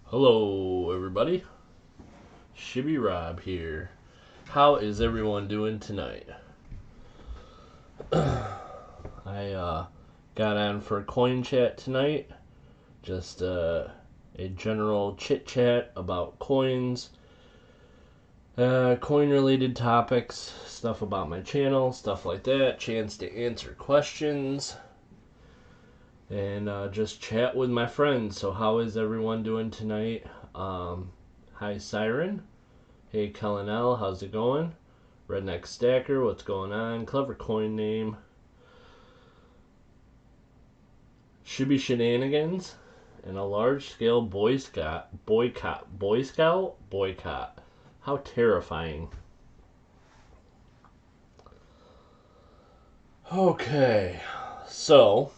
Hello, everybody. Shibby Rob here. How is everyone doing tonight? I got on for a coin chat tonight. Just a general chit chat about coins, coin related topics, stuff about my channel, stuff like that. Chance to answer questions and just chat with my friends. So, how is everyone doing tonight? Hi, Siren. Hey, Kellen L, how's it going? Redneck Stacker, what's going on? Clever coin name. Shibby Shenanigans. And a large-scale boycott. How terrifying. Okay, so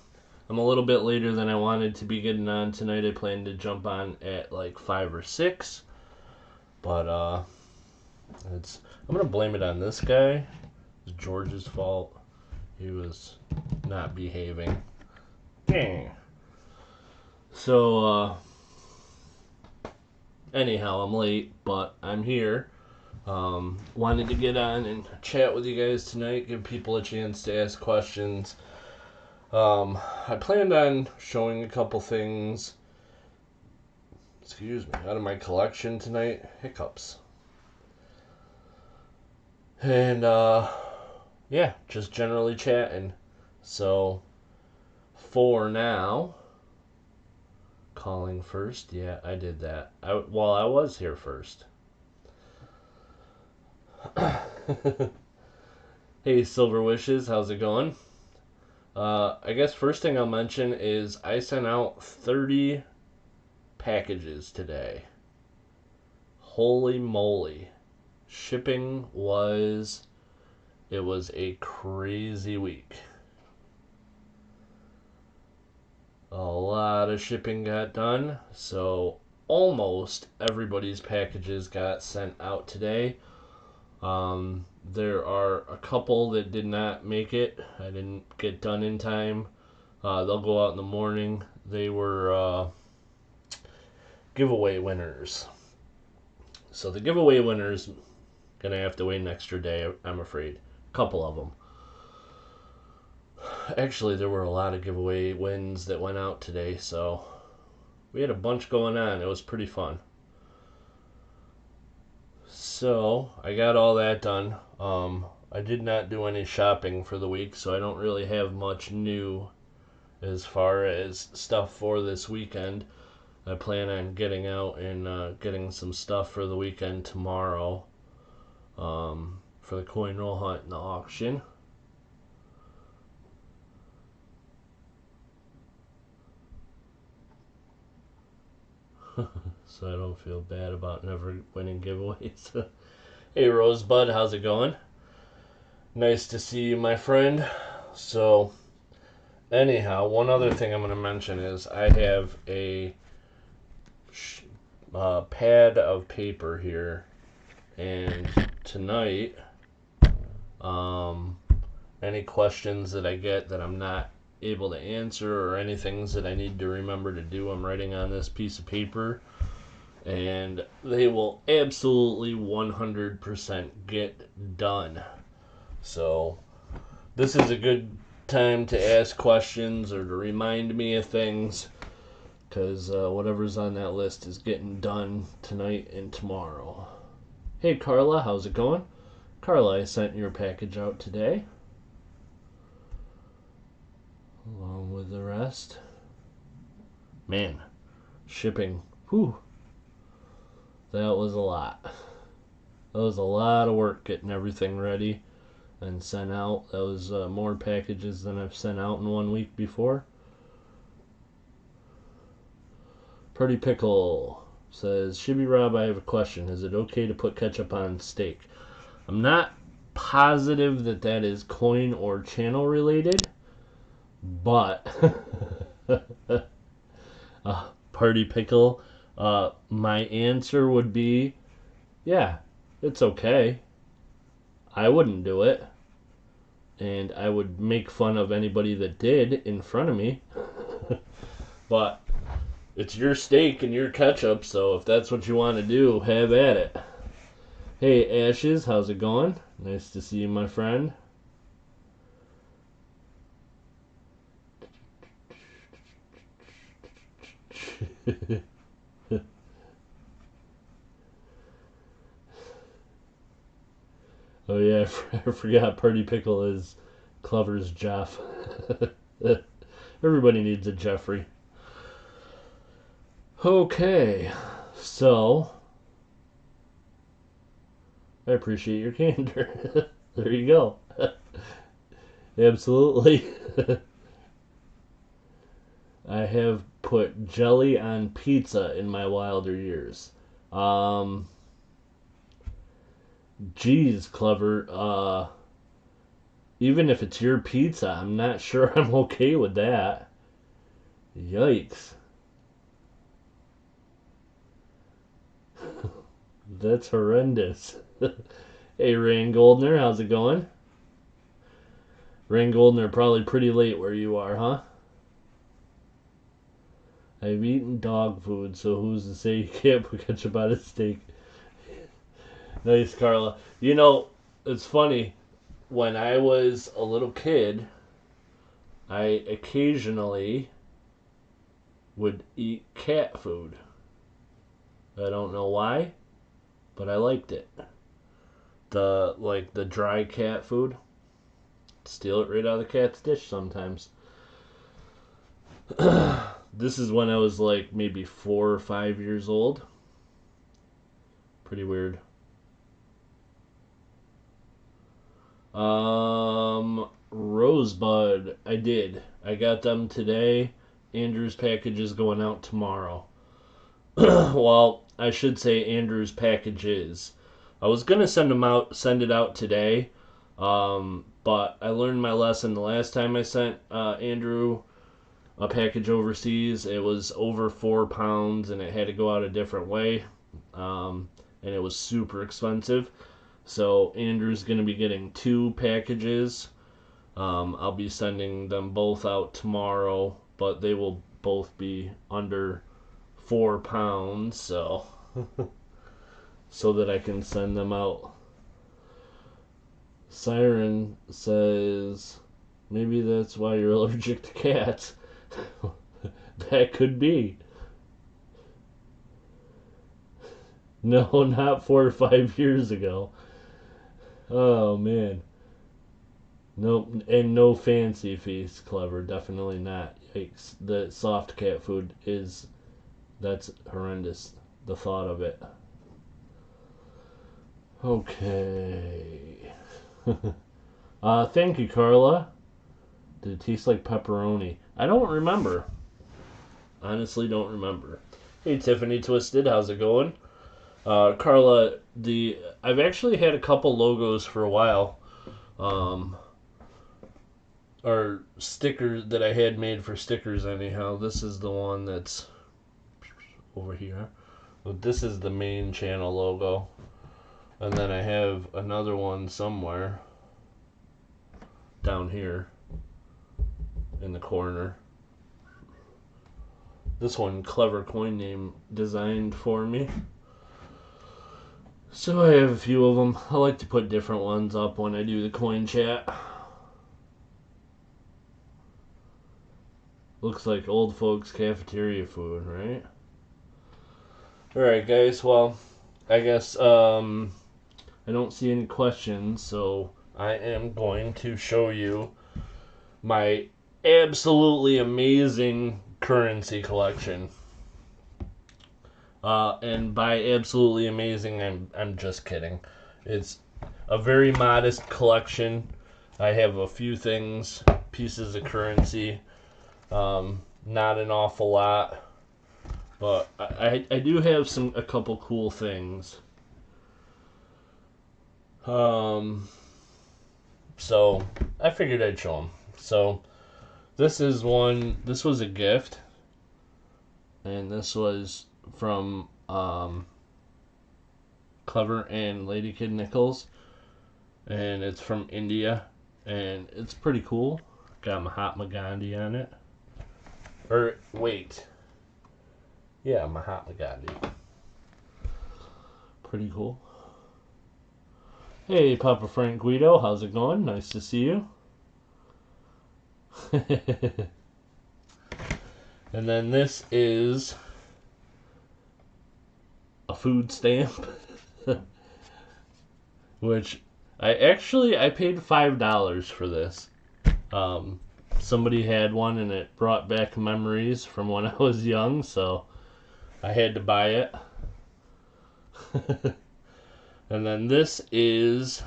I'm a little bit later than I wanted to be getting on tonight. I planned to jump on at like 5 or 6. But, I'm going to blame it on this guy. It's George's fault. He was not behaving. Dang. So, anyhow, I'm late, but I'm here. Wanted to get on and chat with you guys tonight, give people a chance to ask questions. I planned on showing a couple things, out of my collection tonight. Hiccups. And, yeah, just generally chatting. So, for now, calling first. Yeah, I did that. I was here first. Hey, Silver Wishes, how's it going? I guess first thing I'll mention is I sent out 30 packages today. Holy moly. Shipping was a crazy week. A lot of shipping got done, so almost everybody's packages got sent out today. There are a couple that did not make it. I didn't get done in time. They'll go out in the morning. They were giveaway winners. So the giveaway winners gonna have to wait an extra day, I'm afraid. A couple of them. Actually, there were a lot of giveaway wins that went out today, so we had a bunch going on. It was pretty fun. So, I got all that done. I did not do any shopping for the week, so I don't really have much new as far as stuff for this weekend. I plan on getting out and getting some stuff for the weekend tomorrow for the coin roll hunt and the auction. So I don't feel bad about never winning giveaways. Hey Rosebud, how's it going? Nice to see you, my friend. So, anyhow, one other thing I'm going to mention is I have a pad of paper here, and tonight, any questions that I get that I'm not able to answer or any things that I need to remember to do, I'm writing on this piece of paper, and they will absolutely 100% get done. So this is a good time to ask questions or to remind me of things, because whatever's on that list is getting done tonight and tomorrow. Hey Carla, how's it going? Carla, I sent your package out today along with the rest. Man, shipping, whew, that was a lot. That was a lot of work getting everything ready and sent out. That was more packages than I've sent out in 1 week before. Pretty Pickle says, Shibby Rob, I have a question. Is it okay to put ketchup on steak? I'm not positive that is coin or channel related, but Party Pickle, my answer would be, yeah, it's okay. I wouldn't do it, and I would make fun of anybody that did in front of me. But it's your steak and your ketchup, so if that's what you want to do, have at it. Hey, Ashes, how's it going? Nice to see you, my friend. Oh yeah, I forgot Party Pickle is Clever's Jeff. Everybody needs a Jeffrey. Okay, so I appreciate your candor. There you go. Absolutely. I have put jelly on pizza in my wilder years. Geez, Clever. Even if it's your pizza, I'm not sure I'm okay with that. Yikes. That's horrendous. Hey, Rain Goldner, how's it going? Rain Goldner, probably pretty late where you are, huh? I've eaten dog food, so who's to say you can't put ketchup on a steak? Nice, Carla. You know, it's funny. When I was a little kid, I occasionally would eat cat food. I don't know why, but I liked it. The dry cat food. Steal it right out of the cat's dish sometimes. This is when I was like maybe 4 or 5 years old. Pretty weird. Rosebud, I did. I got them today. Andrew's package is going out tomorrow. Well, I should say Andrew's package is. I was gonna send it out today, but I learned my lesson the last time I sent Andrew a package overseas. It was over 4 pounds, and it had to go out a different way, and it was super expensive. So Andrew's gonna be getting 2 packages. I'll be sending them both out tomorrow, but they will both be under 4 pounds, so so that I can send them out. Siren says maybe that's why you're allergic to cats. That could be. No, not 4 or 5 years ago. Oh man. Nope, and no fancy feast, Clever. Definitely not. Yikes. The soft cat food that's horrendous. The thought of it. Okay. Thank you, Carla. Did it taste like pepperoni? I don't remember. Honestly, don't remember. Hey, Tiffany Twisted, how's it going? Carla, I've actually had a couple logos for a while. Or stickers that I had made for stickers anyhow. This is the one that's over here. But this is the main channel logo. And then I have another one somewhere down here in the corner. This one, Clever Coin Name, designed for me. So I have a few of them. I like to put different ones up when I do the coin chat. Looks like old folks cafeteria food, right? Alright guys, well, I guess I don't see any questions, so I am going to show you my absolutely amazing currency collection. And by absolutely amazing, I'm just kidding. It's a very modest collection. I have a few things, pieces of currency, not an awful lot, but I do have a couple cool things. So I figured I'd show them. So this was a gift, and this was from Clever and Lady Kid Nichols, and it's from India, and it's pretty cool. Got Mahatma Gandhi on it. Or wait, Yeah, Mahatma Gandhi. Pretty cool. Hey, Papa Frank Guido, how's it going? Nice to see you. And then this is a food stamp, which I paid $5 for this. Somebody had one and it brought back memories from when I was young, so I had to buy it. And then this is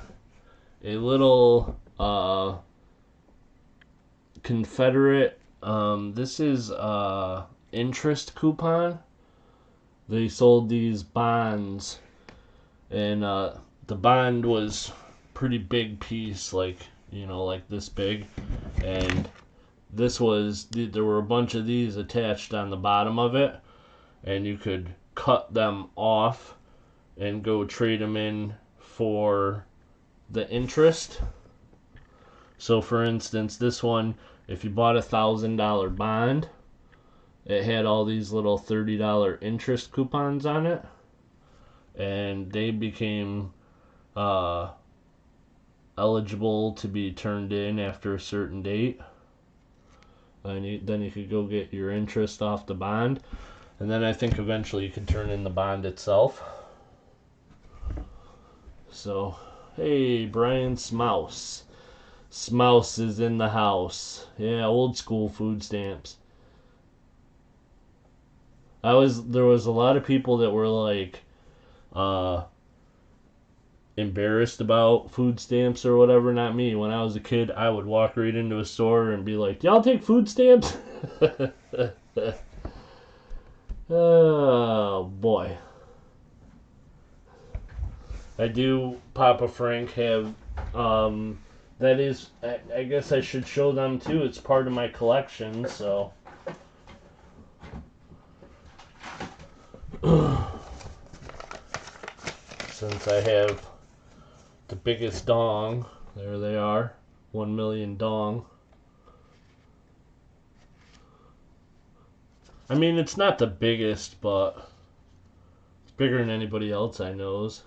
a little Confederate. This is interest coupon. They sold these bonds, and the bond was pretty big piece, like this big, and there were a bunch of these attached on the bottom of it, and you could cut them off and go trade them in for the interest. So for instance, this one, if you bought $1,000 bond, it had all these little $30 interest coupons on it, and they became eligible to be turned in after a certain date. And then you could go get your interest off the bond, and then I think eventually you could turn in the bond itself. So, hey, Brian Smouse. Smouse is in the house. Yeah, old school food stamps. There was a lot of people that were like embarrassed about food stamps or whatever. Not me. When I was a kid, I would walk right into a store and be like, "Y'all take food stamps?" Oh boy. I do, Papa Frank, have that is, I guess I should show them too. It's part of my collection, so since I have the biggest dong, there they are, 1 million dong. I mean, it's not the biggest, but it's bigger than anybody else I knows.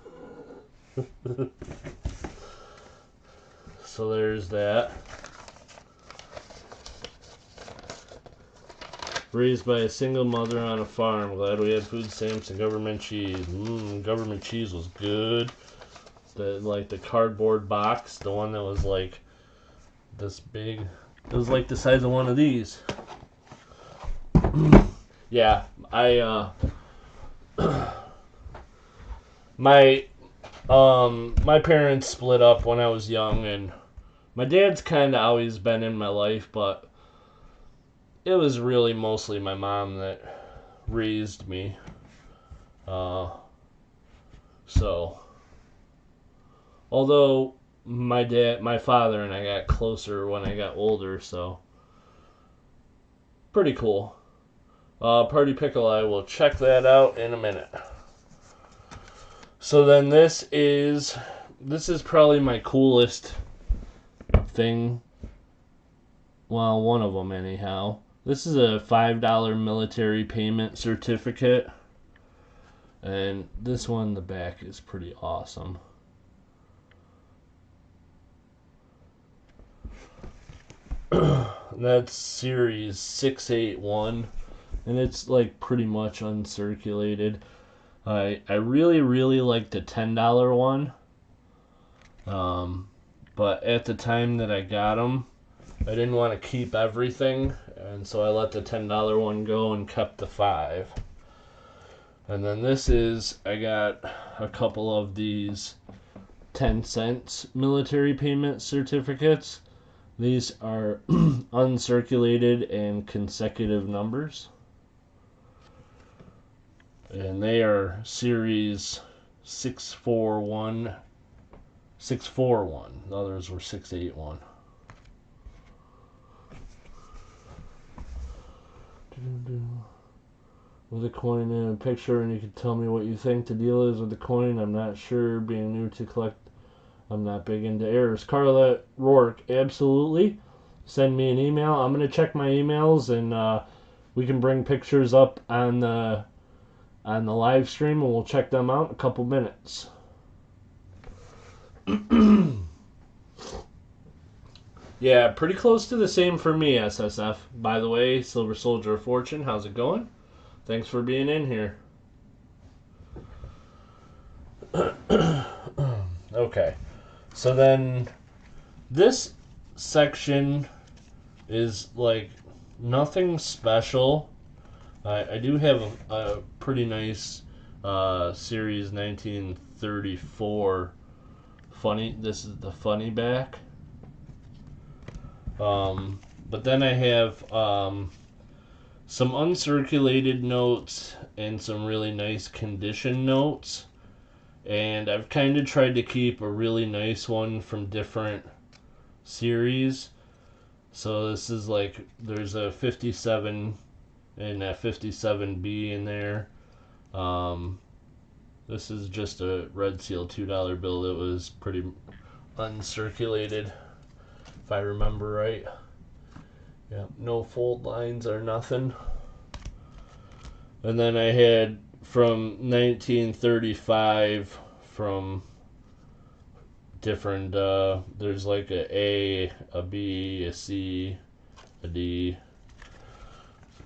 So there's that. Raised by a single mother on a farm. Glad we had food stamps and government cheese. Government cheese was good. The cardboard box, the one that was like this big. It was like the size of one of these. Yeah, my parents split up when I was young, and my dad's kind of always been in my life, but it was really mostly my mom that raised me. So, although my father and I got closer when I got older, so pretty cool. Party Pickle, I will check that out in a minute. So then this is probably my coolest thing. Well, one of them anyhow. This is a $5 military payment certificate. And this one in the back is pretty awesome. That's series 681. And it's like pretty much uncirculated. I really, really like the $10 one. But at the time that I got them, I didn't want to keep everything, and so I let the $10 one go and kept the 5. And then I got a couple of these 10-cent military payment certificates. These are uncirculated and consecutive numbers. And they are series 641. The others were 681. With a coin and a picture, and you can tell me what you think the deal is with the coin. I'm not sure. Being new to collect, I'm not big into errors. Carla Rourke, absolutely. Send me an email. I'm going to check my emails, and we can bring pictures up on the on the live stream, and we'll check them out in a couple minutes. Yeah, pretty close to the same for me, SSF. By the way, Silver Soldier of Fortune, how's it going? Thanks for being in here. Okay, so then this section is like nothing special. I do have a pretty nice series 1934 funny. This is the funny back. But then I have some uncirculated notes and some really nice condition notes. And I've kind of tried to keep a really nice one from different series. So this is like, there's a 57 and a 57B in there. This is just a Red Seal $2 bill that was pretty uncirculated, if I remember right. Yeah, no fold lines or nothing. And then I had from 1935 from different, there's like a B, a C, a D,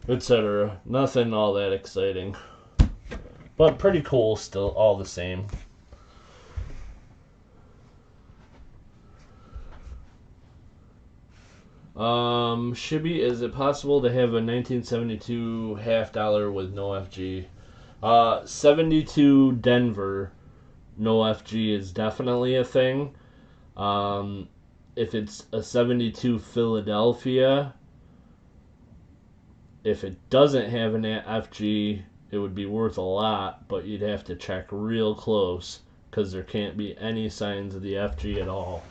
etc. Nothing all that exciting, but pretty cool still, all the same. Shibby, is it possible to have a 1972 half dollar with no FG? 72 Denver, no FG is definitely a thing. If it's a 72 Philadelphia, if it doesn't have an FG, it would be worth a lot, but you'd have to check real close because there can't be any signs of the FG at all.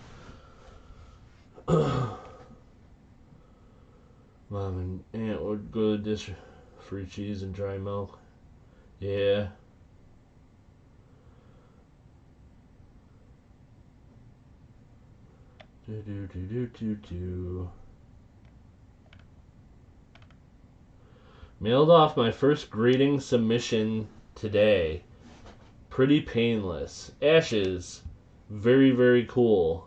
Mom and Aunt would go to dish free cheese and dry milk. Yeah. Mailed off my first grading submission today. Pretty painless. Ashes. Very, very cool.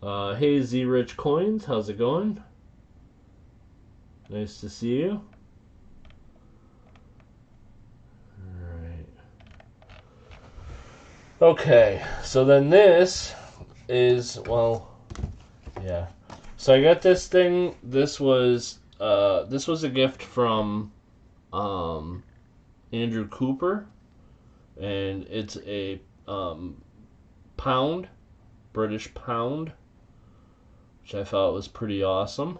Hey Z Rich Coins, how's it going? Nice to see you. Alright. Okay, so then this is, well, yeah. So I got this thing. This was a gift from Andrew Cooper, and it's a pound, British pound, which I thought was pretty awesome.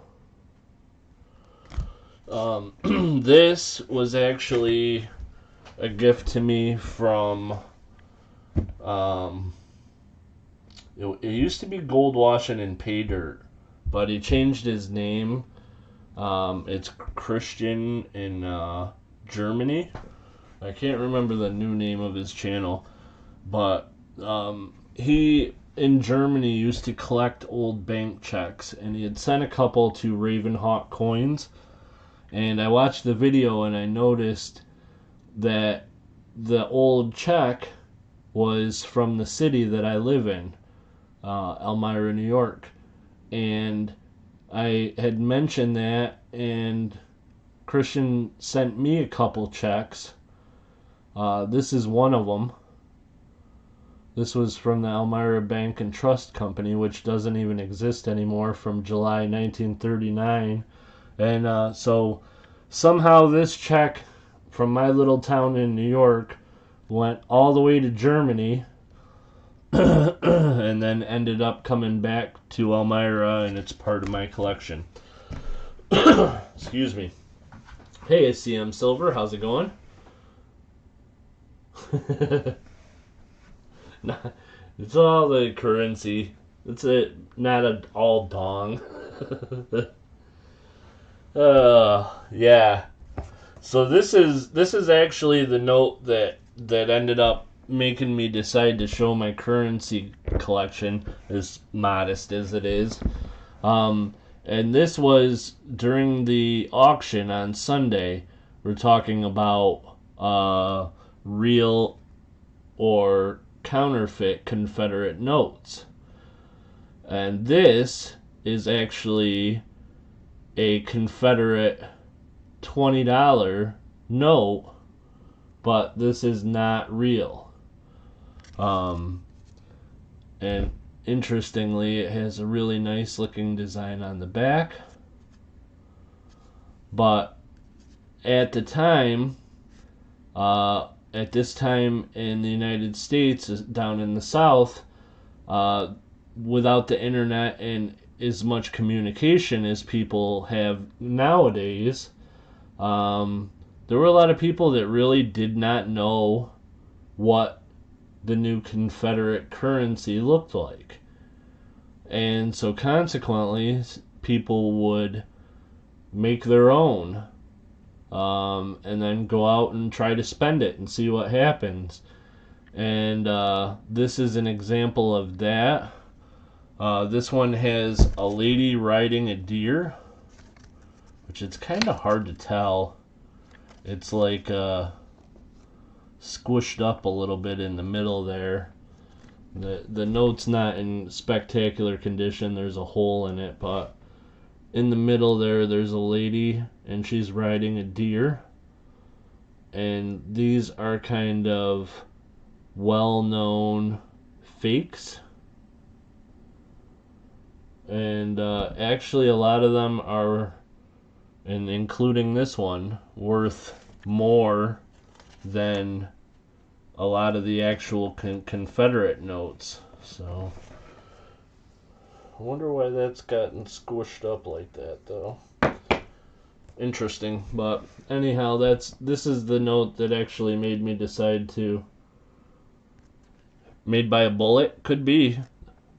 This was actually a gift to me from, it used to be Gold Washington Pay Dirt, but he changed his name. It's Christian in Germany. I can't remember the new name of his channel, but he in Germany used to collect old bank checks, and he had sent a couple to Ravenhawk Coins, and I watched the video and I noticed that the old check was from the city that I live in, Elmira, New York, and I had mentioned that, and Christian sent me a couple checks. This is one of them. This was from the Elmira Bank and Trust Company, which doesn't even exist anymore, from July 1939. And so somehow this check from my little town in New York went all the way to Germany and then ended up coming back to Elmira, and it's part of my collection. Excuse me. Hey, CM Silver, how's it going? It's all the currency. It's not all dong. Yeah. So this is actually the note that ended up making me decide to show my currency collection, as modest as it is. And And this was during the auction on Sunday. We're talking about real or counterfeit Confederate notes. And this is actually a Confederate $20 note, but this is not real. And interestingly, it has a really nice looking design on the back. But at the time, at this time in the United States, down in the South, without the internet and as much communication as people have nowadays, there were a lot of people that really did not know what the new Confederate currency looked like. And so consequently, people would make their own, and then go out and try to spend it and see what happens. And this is an example of that. This one has a lady riding a deer, which it's kind of hard to tell. It's like squished up a little bit in the middle there. The note's not in spectacular condition. There's a hole in it, but in the middle there's a lady and she's riding a deer. And these are kind of well-known fakes. And actually a lot of them are, and including this one, worth more than a lot of the actual Confederate notes. So I wonder why that's gotten squished up like that, though. Interesting. But anyhow, this is the note that actually made me decide to. Made by a bullet? Could be.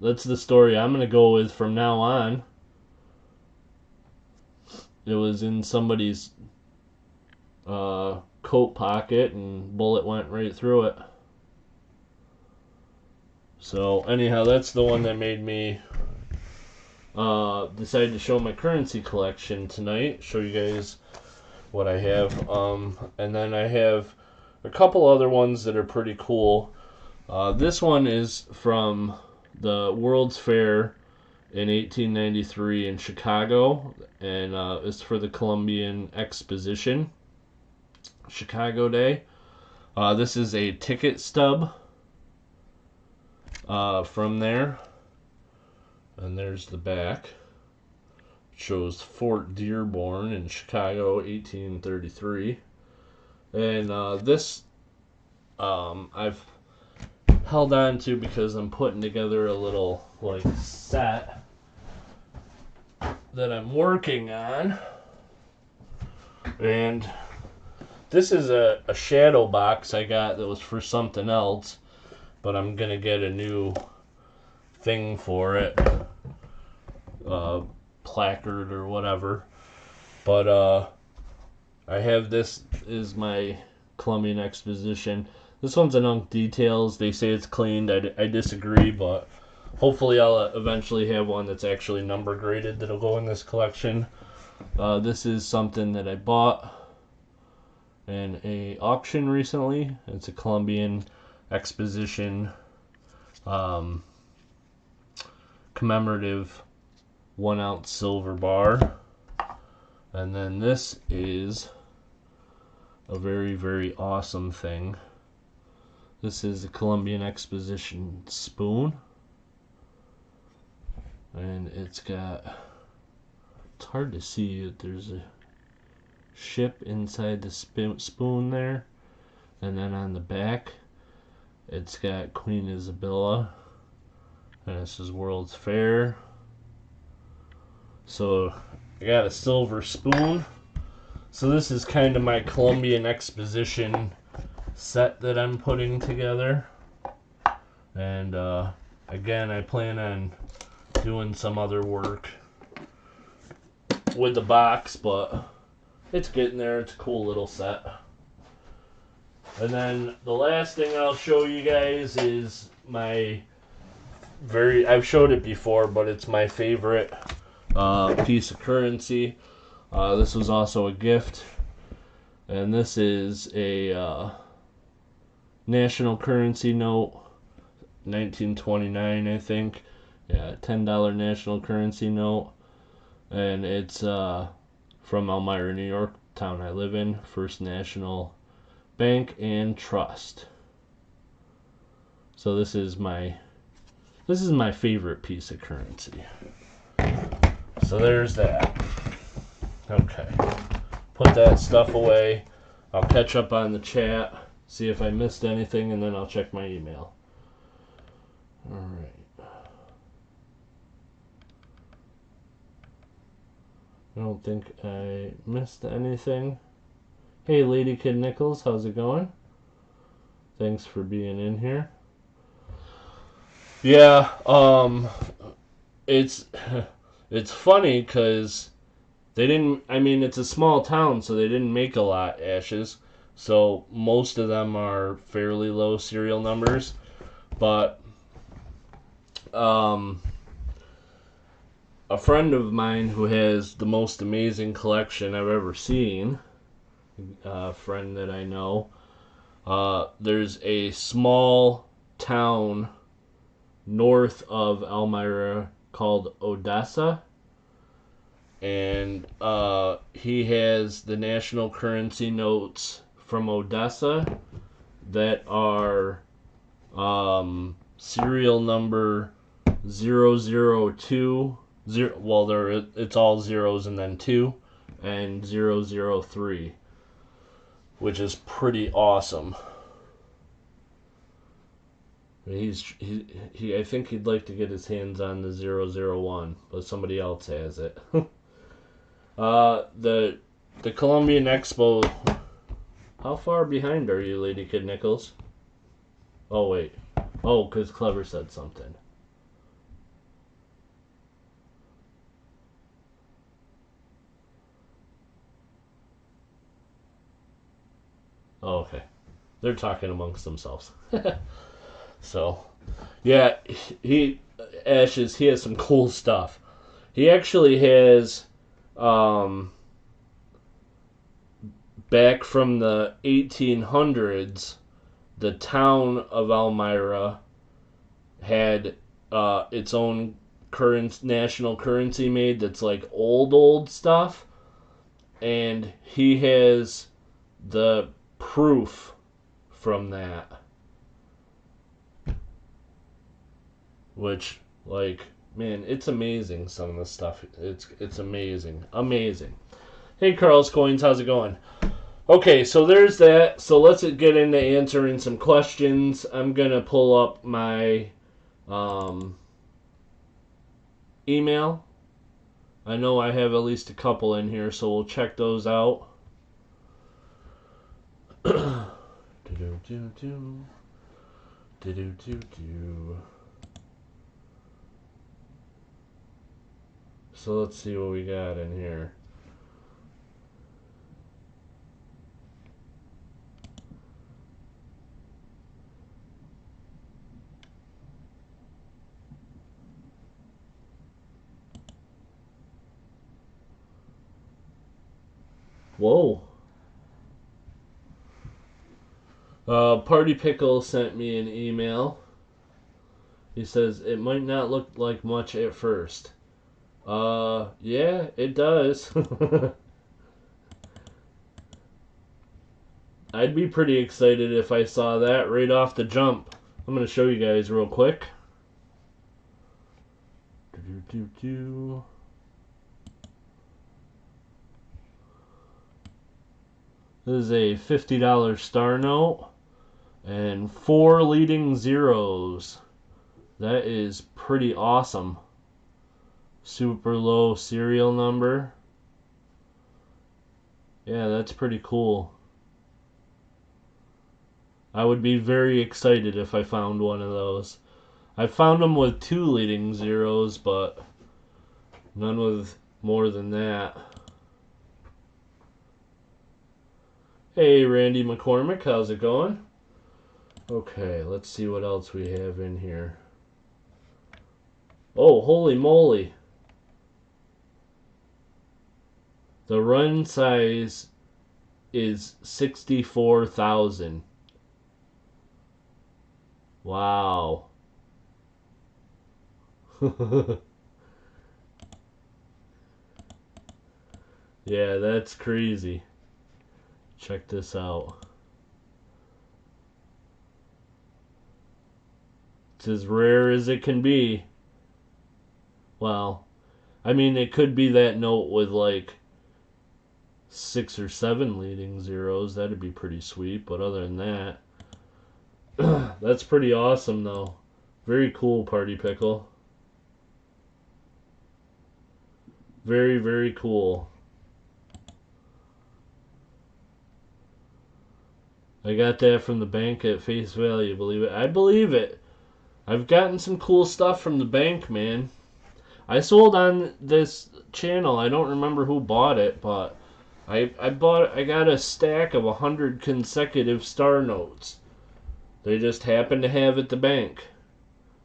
That's the story I'm going to go with from now on. It was in somebody's coat pocket and bullet went right through it. So anyhow, that's the one that made me decide to show my currency collection tonight. Show you guys what I have. And then I have a couple other ones that are pretty cool. This one is from the World's Fair in 1893 in Chicago, and it's for the Columbian Exposition, Chicago Day. This is a ticket stub from there, and there's the back. It shows Fort Dearborn in Chicago, 1833. And this I've held on to because I'm putting together a little like set that I'm working on. And this is a shadow box I got that was for something else, but I'm gonna get a new thing for it, placard or whatever. But I have this is my Columbian Exposition. This one's an Unk Details. They say it's cleaned. I disagree, but hopefully I'll eventually have one that's actually number graded that'll go in this collection. This is something that I bought in a auction recently. It's a Columbian Exposition commemorative 1-ounce silver bar. And then this is a very, very awesome thing. This is a Columbian Exposition spoon, and it's hard to see it. There's a ship inside the spoon there, and then on the back it's got Queen Isabella, and this is World's Fair. So I got a silver spoon. So this is kind of my Columbian Exposition set that I'm putting together. And again, I plan on doing some other work with the box, but it's getting there. It's a cool little set. And then the last thing I'll show you guys is my I've showed it before, but it's my favorite piece of currency. This was also a gift. And this is a national currency note, 1929, I think. Yeah, $10 national currency note. And it's from Elmira, New York, town I live in. First National Bank and Trust. So this is my favorite piece of currency. So there's that. Okay. Put that stuff away. I'll catch up on the chat, see if I missed anything, and then I'll check my email. Alright. I don't think I missed anything. Hey, Lady Kid Nichols, how's it going? Thanks for being in here. Yeah, it's funny because they didn't, I mean, it's a small town, so they didn't make a lot, Ashes. So most of them are fairly low serial numbers. But a friend of mine who has the most amazing collection I've ever seen, a friend that I know, there's a small town north of Elmira called Odessa, and he has the national currency notes from Odessa that are serial number 002, well, it's all zeros and then 2, and 003, which is pretty awesome. He I think he'd like to get his hands on the 001, but somebody else has it. The Colombian Expo. How far behind are you, Lady Kid Nichols? Oh wait. Oh, because Clever said something. Oh, okay. They're talking amongst themselves. So, yeah, Ashes, he has some cool stuff. He actually has, back from the 1800s, the town of Elmira had its own national currency made that's like old stuff. And he has the proof from that. Which, like, man, it's amazing, some of the stuff. It's amazing. Amazing. Hey, Carl's Coins, how's it going? Okay, so there's that. So let's get into answering some questions. I'm going to pull up my email. I know I have at least a couple in here, so we'll check those out. So let's see what we got in here. Whoa. Party Pickle sent me an email. He says, it might not look like much at first. Yeah, it does. I'd be pretty excited if I saw that right off the jump. I'm going to show you guys real quick. This is a $50 star note and 4 leading zeros. That is pretty awesome. Super low serial number. Yeah, that's pretty cool. I would be very excited if I found one of those. I found them with 2 leading zeros, but none with more than that. Hey, Randy McCormick, how's it going? Okay, let's see what else we have in here. Oh, holy moly. The run size is 64,000. Wow. Yeah, that's crazy. Check this out. It's as rare as it can be. Well, I mean, it could be that note with like 6 or 7 leading zeros. That'd be pretty sweet. But other than that, that's pretty awesome, though. Very cool, Party Pickle. Very, very cool. I got that from the bank at face value. Believe it? I believe it. I've gotten some cool stuff from the bank, man. I sold on this channel. I don't remember who bought it, but I got a stack of 100 consecutive star notes. They just happened to have at the bank.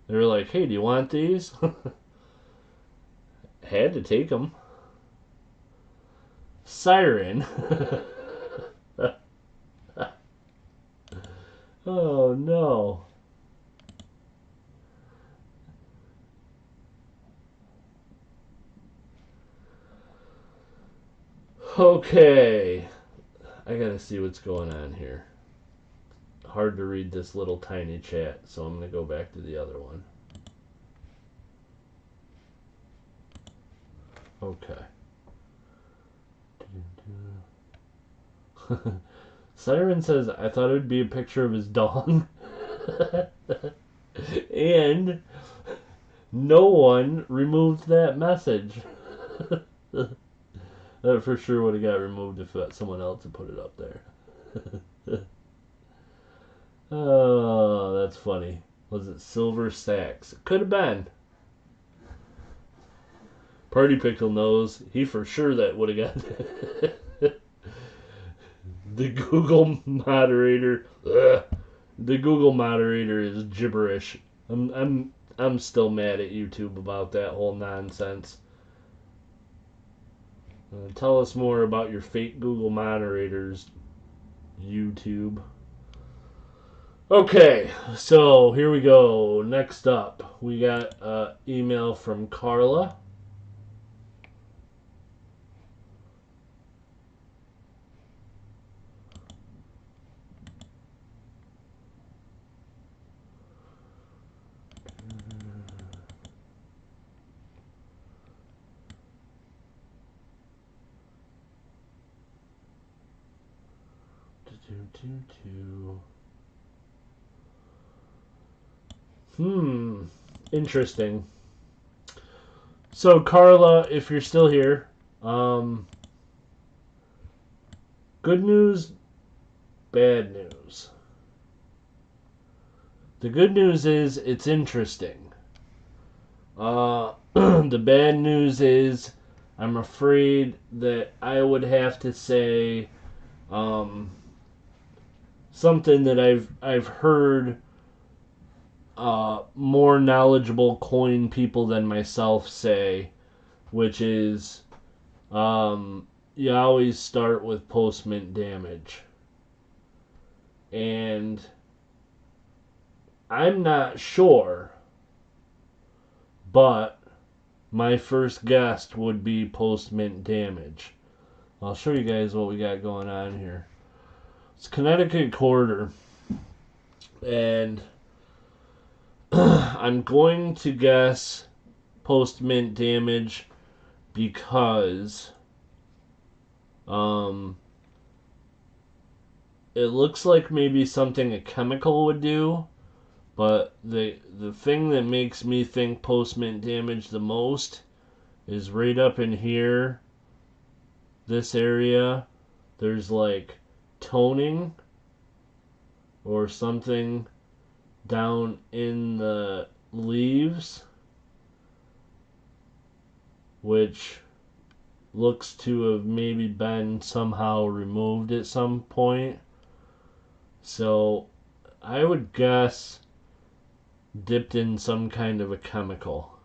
They were like, "Hey, do you want these?" Had to take them. Siren. Oh no. Okay. I gotta see what's going on here. Hard to read this little tiny chat, so I'm gonna go back to the other one. Okay. Siren says, I thought it would be a picture of his dog. And no one removed that message. That for sure would have got removed if someone else had put it up there. Oh, that's funny. Was it Silver Sacks? Could have been. Party Pickle knows. He for sure that would have got the Google moderator. The Google moderator is gibberish. I'm still mad at YouTube about that whole nonsense. Tell us more about your fake Google moderators, YouTube. Okay, so here we go. Next up, we got an email from Carla. Interesting. So Carla, if you're still here, good news, bad news. The good news is it's interesting. The bad news is I'm afraid that I would have to say something that I've heard more knowledgeable coin people than myself say, which is you always start with post-mint damage. And I'm not sure, but my first guess would be post-mint damage. I'll show you guys what we got going on here. It's Connecticut Quarter, and I'm going to guess post-mint damage because it looks like maybe something a chemical would do, but the thing that makes me think post-mint damage the most is right up in here, this area. There's like toning or something down in the leaves, which looks to have maybe been somehow removed at some point. So I would guess dipped in some kind of a chemical.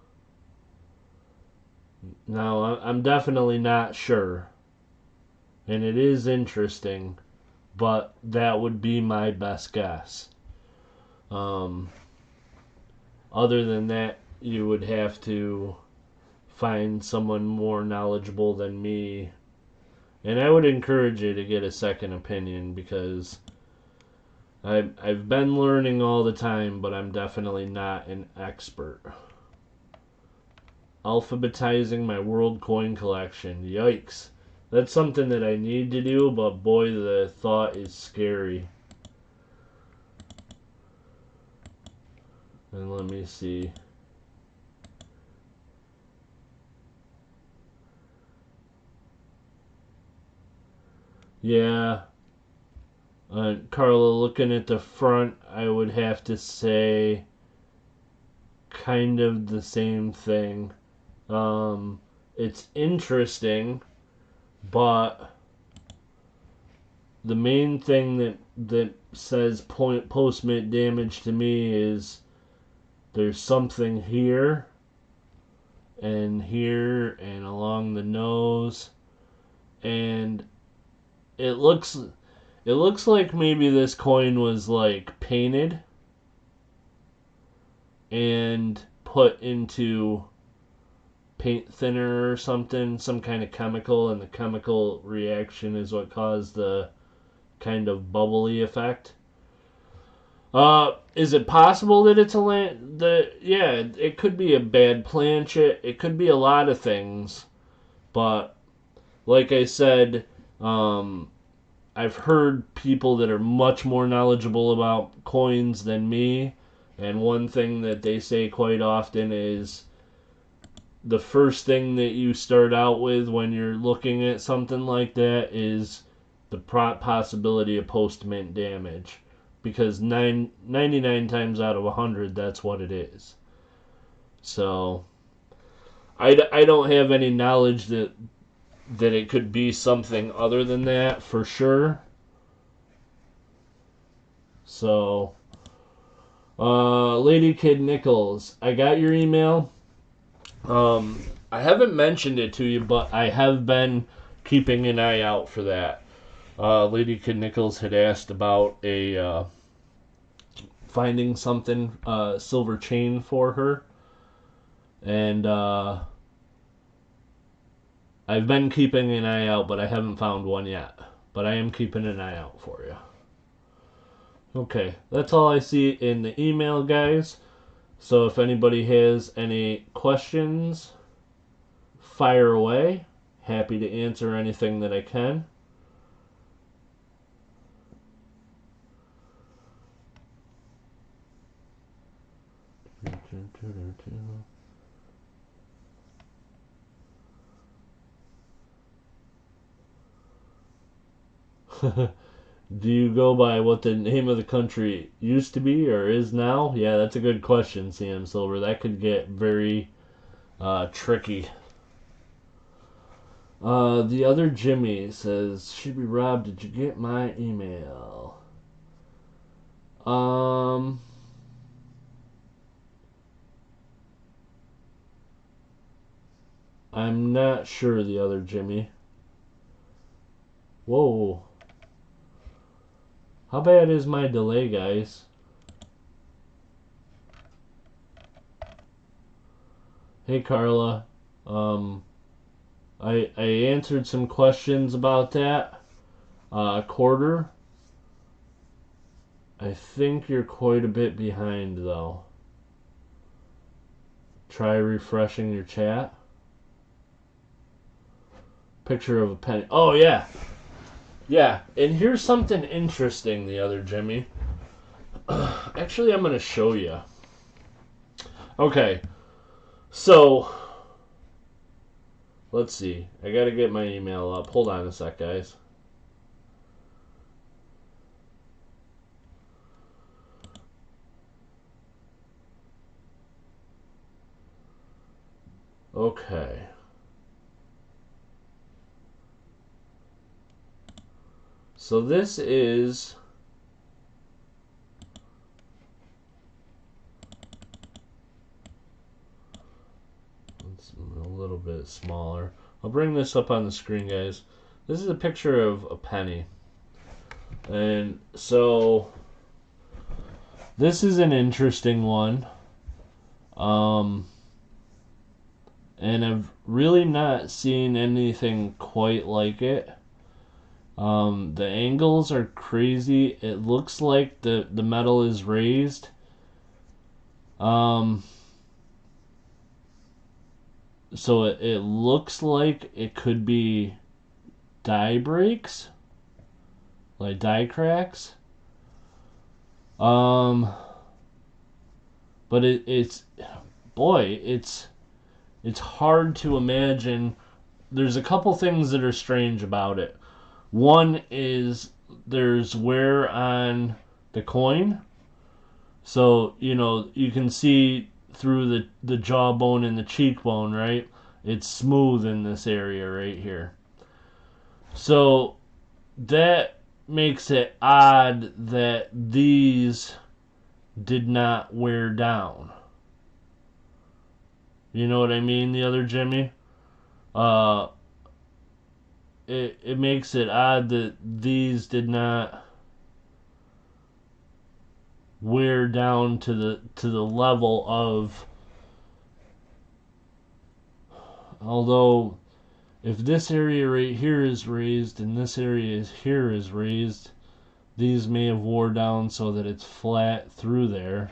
Now I'm definitely not sure, and it is interesting, but that would be my best guess. Other than that, you would have to find someone more knowledgeable than me. And I would encourage you to get a second opinion, because I've been learning all the time, but I'm definitely not an expert. Alphabetizing my world coin collection. Yikes. That's something that I need to do, but boy, the thought is scary. And let me see. Yeah. Carla, looking at the front, I would have to say kind of the same thing. It's interesting, but the main thing that says post-mint damage to me is there's something here and along the nose, and it looks like maybe this coin was like painted and put into paint thinner or something, some kind of chemical, and the chemical reaction is what caused the kind of bubbly effect. Is it possible that it's yeah, it could be a bad planchet. It could be a lot of things, but like I said, I've heard people that are much more knowledgeable about coins than me, and one thing that they say quite often is the first thing that you start out with when you're looking at something like that is the possibility of post-mint damage, because 99 times out of 100 that's what it is. So I don't have any knowledge that it could be something other than that for sure. So Lady Kid Nichols, I got your email. I haven't mentioned it to you, but I have been keeping an eye out for that. Lady Kid Nichols had asked about a finding something, silver chain for her, and I've been keeping an eye out, but I haven't found one yet. But I am keeping an eye out for you. Okay, that's all I see in the email, guys. So if anybody has any questions, fire away. Happy to answer anything that I can. Do you go by what the name of the country used to be or is now? Yeah, that's a good question, CM Silver. That could get very tricky. The other Jimmy says, Shibby Rob, did you get my email? I'm not sure, the other Jimmy. Whoa. How bad is my delay, guys? Hey, Carla. I answered some questions about that. Quarter. I think you're quite a bit behind, though. Try refreshing your chat. Picture of a penny. Oh, yeah. Yeah, and here's something interesting, the other Jimmy. Actually, I'm going to show you. Okay, so let's see. I got to get my email up. Hold on a sec, guys. Okay. So this is it's a little bit smaller. I'll bring this up on the screen, guys. This is a picture of a penny. And so this is an interesting one. And I've really not seen anything quite like it. The angles are crazy. It looks like the metal is raised. So it looks like it could be die breaks, like die cracks. But it's hard to imagine. There's a couple things that are strange about it. One is there's wear on the coin. So, you can see through the jawbone and the cheekbone, right? It's smooth in this area right here. So, that makes it odd that these did not wear down. You know what I mean, the other Jimmy? It makes it odd that these did not wear down to the level of, although if this area right here is raised and this area here is raised, these may have wore down so that it's flat through there.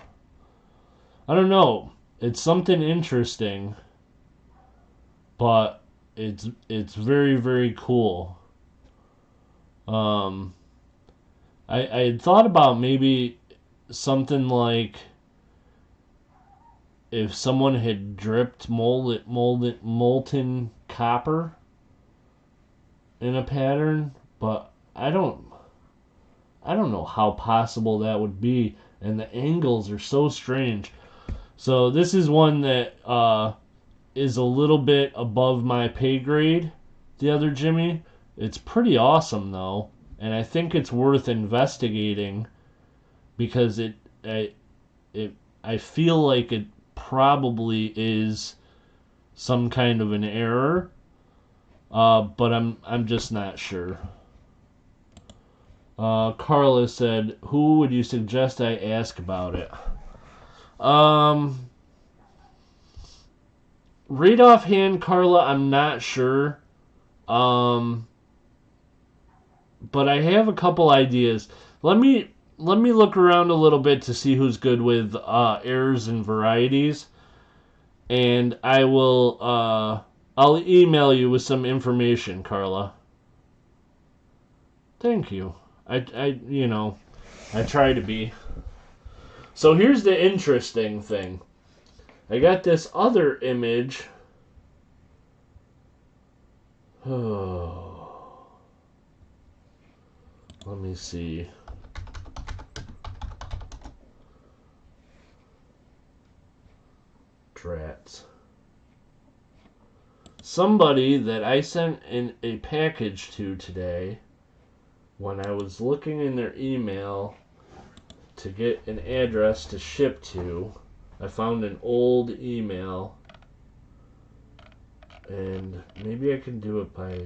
I don't know. It's something interesting, but it's very, very cool. I had thought about maybe something like if someone had dripped molten copper in a pattern, but I don't know how possible that would be, and the angles are so strange. So this is one that is a little bit above my pay grade. The other Jimmy, it's pretty awesome though, and I think it's worth investigating because I feel like it probably is some kind of an error, but I'm just not sure. Carla said, "Who would you suggest I ask about it?" Right offhand, Carla, I'm not sure. But I have a couple ideas. Let me look around a little bit to see who's good with errors and varieties, and I'll email you with some information, Carla. Thank you. I try to be. So here's the interesting thing. I got this other image. Oh. Let me see. Drats. Somebody that I sent in a package to today, when I was looking in their email to get an address to ship to, I found an old email, and maybe I can do it by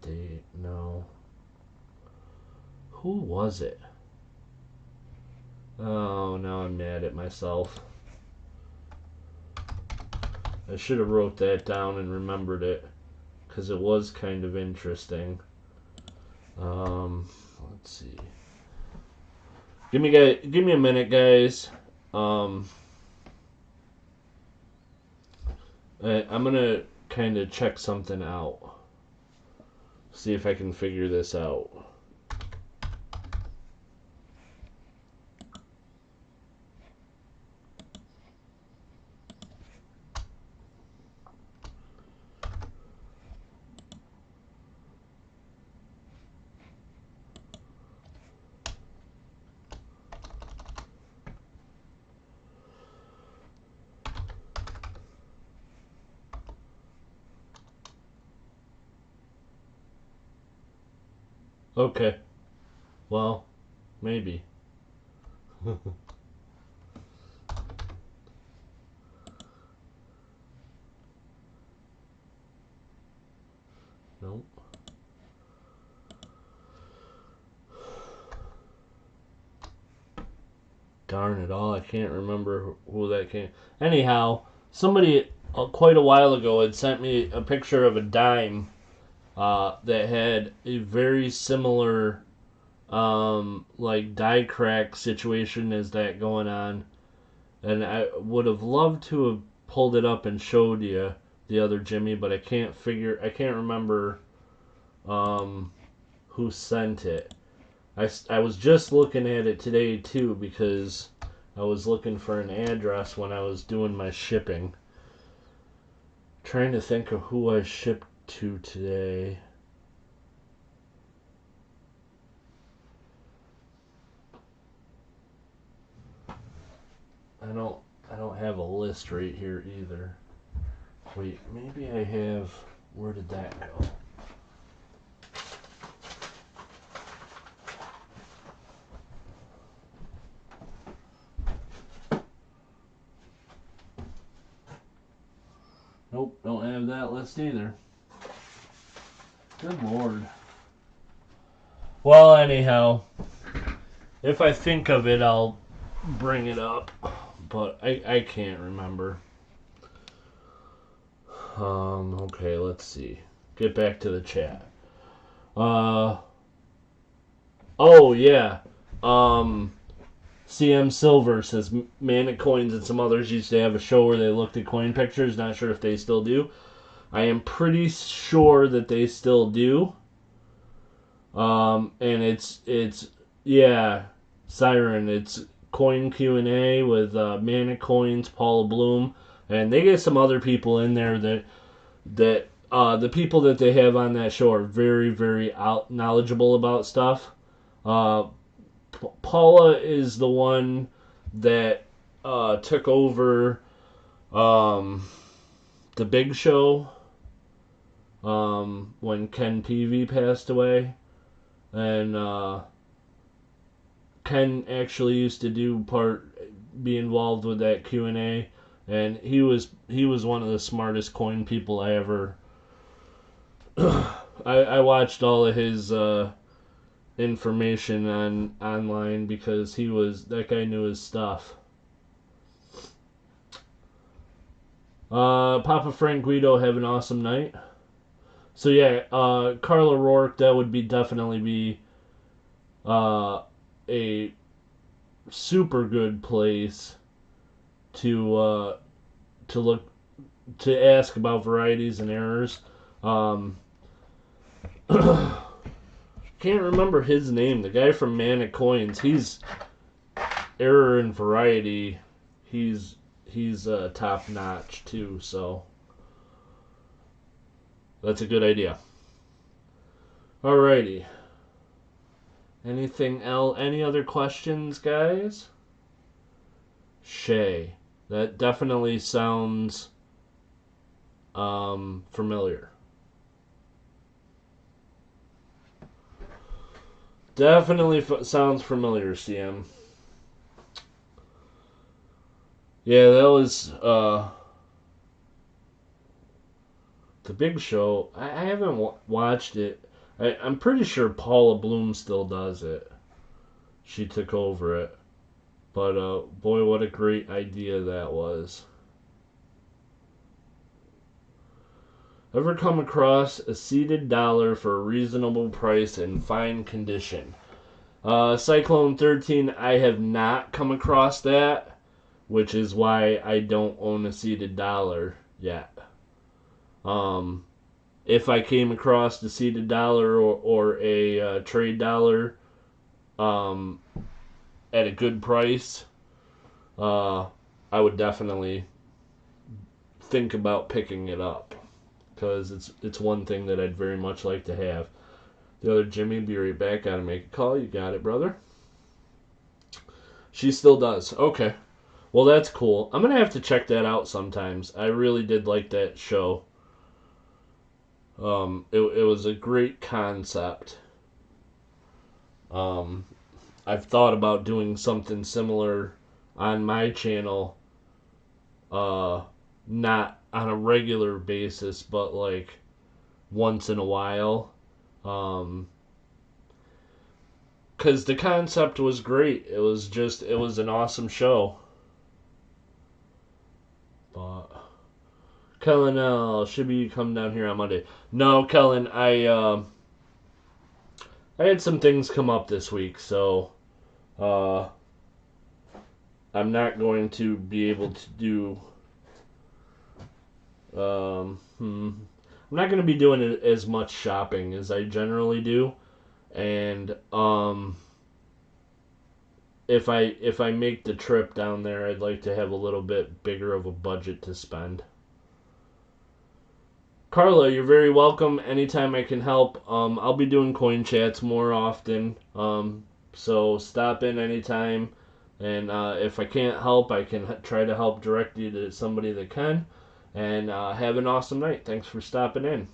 date. No. Who was it? Oh, now I'm mad at myself. I should have wrote that down and remembered it, because it was kind of interesting. Let's see. Give me a minute, guys. I'm gonna kind of check something out. See if I can figure this out. Okay. Well, maybe. Nope. darn it all, I can't remember who that came. Anyhow, somebody quite a while ago had sent me a picture of a dime that had a very similar like die crack situation as that going on, and I would have loved to have pulled it up and showed you the other Jimmy, but I can't remember who sent it. I was just looking at it today too because I was looking for an address when I was doing my shipping. Trying to think of who I shipped to today. I don't have a list right here either. Wait, maybe I have. Where did that go? Nope, don't have that list either. Good Lord. Well, anyhow, if I think of it, I'll bring it up, but I can't remember. Okay, let's see. Get back to the chat. Oh yeah. CM Silver says Manic Coins and some others used to have a show where they looked at coin pictures. Not sure if they still do. I am pretty sure that they still do. And it's yeah, Siren. It's Coin Q&A with Manic Coins, Paula Bloom, and they get some other people in there that the people that they have on that show are very, very knowledgeable about stuff. Paula is the one that took over the Big Show when Ken Peavy passed away, and Ken actually used to be involved with that Q&A, and he was one of the smartest coin people I ever. I watched all of his information online because that guy knew his stuff. Papa Frank Guido, have an awesome night. So yeah, Carla Rourke, that would definitely be a super good place to look, to ask about varieties and errors. Can't remember his name. The guy from Manic Coins. He's error and variety. He's top notch too. So that's a good idea. Alrighty. Anything else? Any other questions, guys? Shay. That definitely sounds familiar. Definitely sounds familiar, CM. Yeah, that was the Big Show. I haven't watched it. I'm pretty sure Paula Bloom still does it. She took over it. But boy, what a great idea that was. Ever come across a seeded dollar for a reasonable price in fine condition? Cyclone 13, I have not come across that, which is why I don't own a seeded dollar yet. If I came across a seeded dollar or a trade dollar at a good price, I would definitely think about picking it up. Because it's one thing that I'd very much like to have. The other Jimmy, be right back. Gotta make a call. You got it, brother. She still does. Okay. Well, that's cool. I'm gonna have to check that out sometimes. I really did like that show. It was a great concept. I've thought about doing something similar on my channel. Not on a regular basis, but like once in a while. because the concept was great. It was an awesome show. But Kellen, should be come down here on Monday. No, Kellen, I had some things come up this week, so uh, I'm not going to be able to do. I'm not going to be doing as much shopping as I generally do, and if I make the trip down there, I'd like to have a little bit bigger of a budget to spend. Carla, you're very welcome. Anytime I can help, I'll be doing coin chats more often. So stop in anytime, and if I can't help, I can try to help direct you to somebody that can. And have an awesome night. Thanks for stopping in.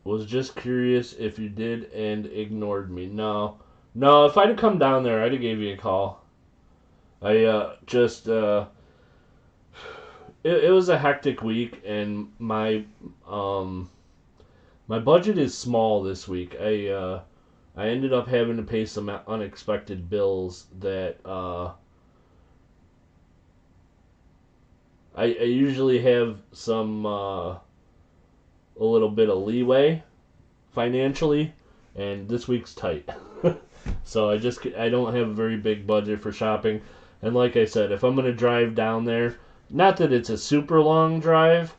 Was just curious if you did and ignored me. No. If I'd have come down there, I'd have gave you a call. I it was a hectic week, and my budget is small this week. I ended up having to pay some unexpected bills that I usually have some a little bit of leeway financially, and this week's tight. So I don't have a very big budget for shopping, and like I said, if I'm gonna drive down there, not that it's a super long drive,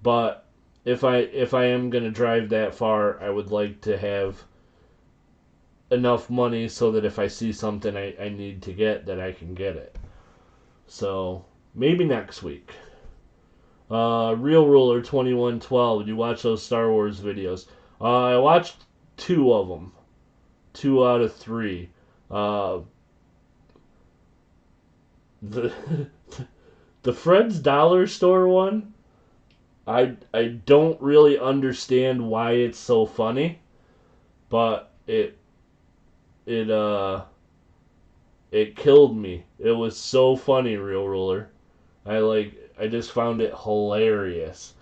but if I am gonna drive that far, I would like to have enough money so that if I see something I need to get, that I can get it. So maybe next week. Real Ruler 2112. Did you watch those Star Wars videos? I watched 2 of them. 2 out of 3. The the Fred's Dollar Store one. I don't really understand why it's so funny, but it killed me. It was so funny, Real Ruler. I just found it hilarious.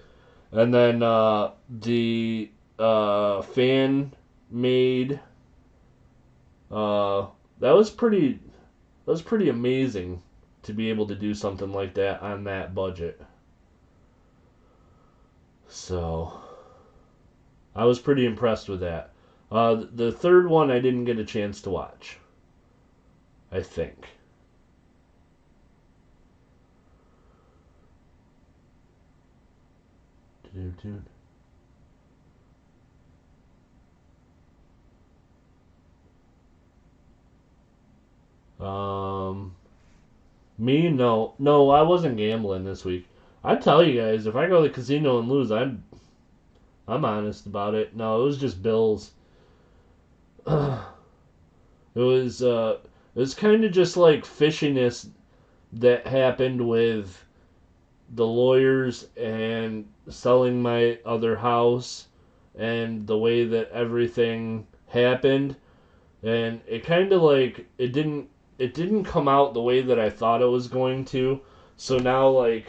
And then the fan made that was pretty amazing to be able to do something like that on that budget. So I was pretty impressed with that. The third one I didn't get a chance to watch, I think. Me? No, I wasn't gambling this week. I tell you guys, if I go to the casino and lose, I'm honest about it. No, it was just bills. It was kind of just like fishiness that happened with the lawyers and selling my other house and the way that everything happened, and it kind of like it didn't come out the way that I thought it was going to. So now like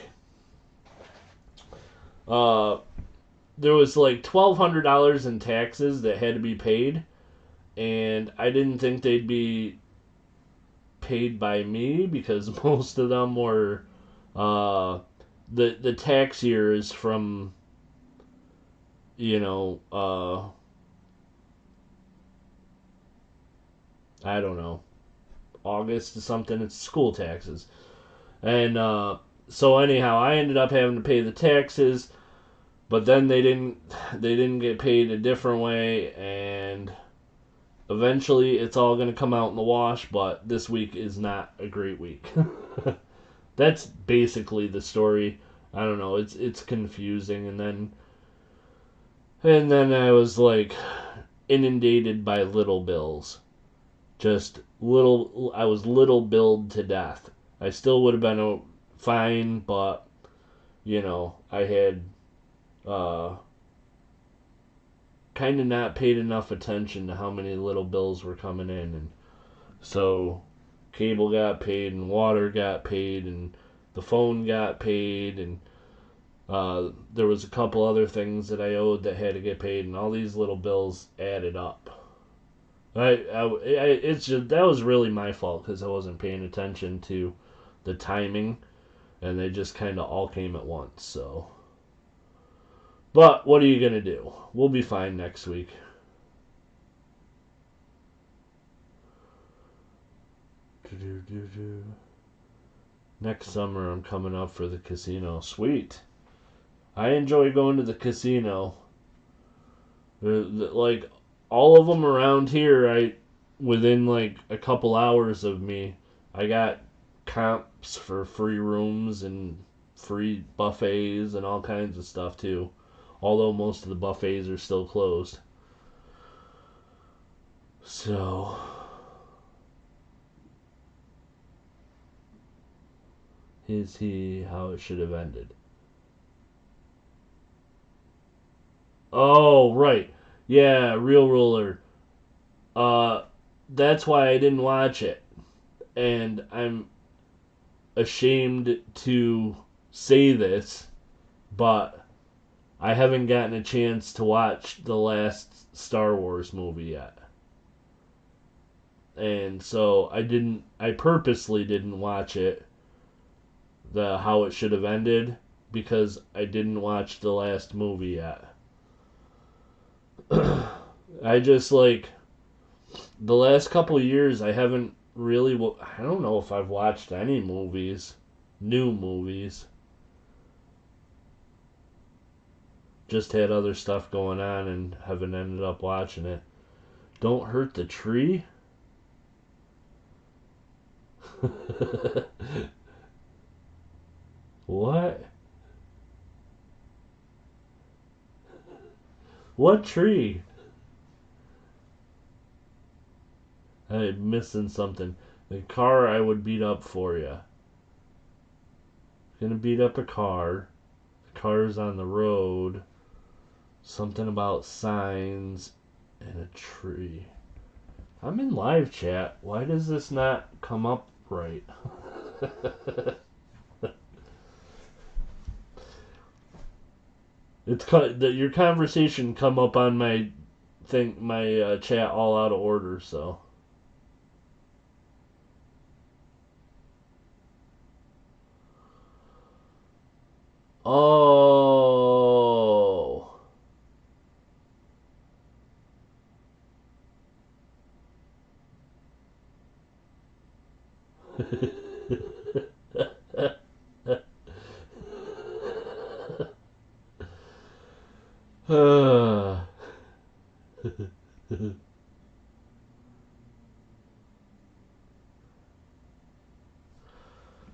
there was like $1,200 in taxes that had to be paid, and I didn't think they'd be paid by me because most of them were the tax year is from I don't know, August or something. It's school taxes. And so anyhow, I ended up having to pay the taxes, but then they didn't get paid a different way, and eventually it's all going to come out in the wash, but this week is not a great week. That's basically the story. I don't know, it's confusing, and then I was like inundated by little bills. Just little, I was little billed to death. I still would have been fine, but I had kind of not paid enough attention to how many little bills were coming in, and so cable got paid, and water got paid, and the phone got paid, and there was a couple other things that I owed that had to get paid, and all these little bills added up. It's just, that was really my fault because I wasn't paying attention to the timing, and they just kind of all came at once. So, but what are you gonna do? We'll be fine next week. Next summer, I'm coming up for the casino. Sweet. I enjoy going to the casino. Like, all of them around here, within like a couple hours of me, I got comps for free rooms and free buffets and all kinds of stuff too. Although most of the buffets are still closed. So, is he how it should have ended? Oh, right. Yeah, Real Ruler. That's why I didn't watch it. And I'm ashamed to say this, but I haven't gotten a chance to watch the last Star Wars movie yet. And so I purposely didn't watch it, the how it should have ended, because I didn't watch the last movie yet. I just like the last couple of years I haven't really I don't know if I've watched any movies, new movies. Just had other stuff going on and haven't ended up watching it. Don't Hurt the Tree? What? What tree? I'm missing something. The car I would beat up for you. Gonna beat up a car. The car's on the road. Something about signs and a tree. I'm in live chat. Why does this not come up right? Your conversation come up on my thing, my chat all out of order. So. Oh.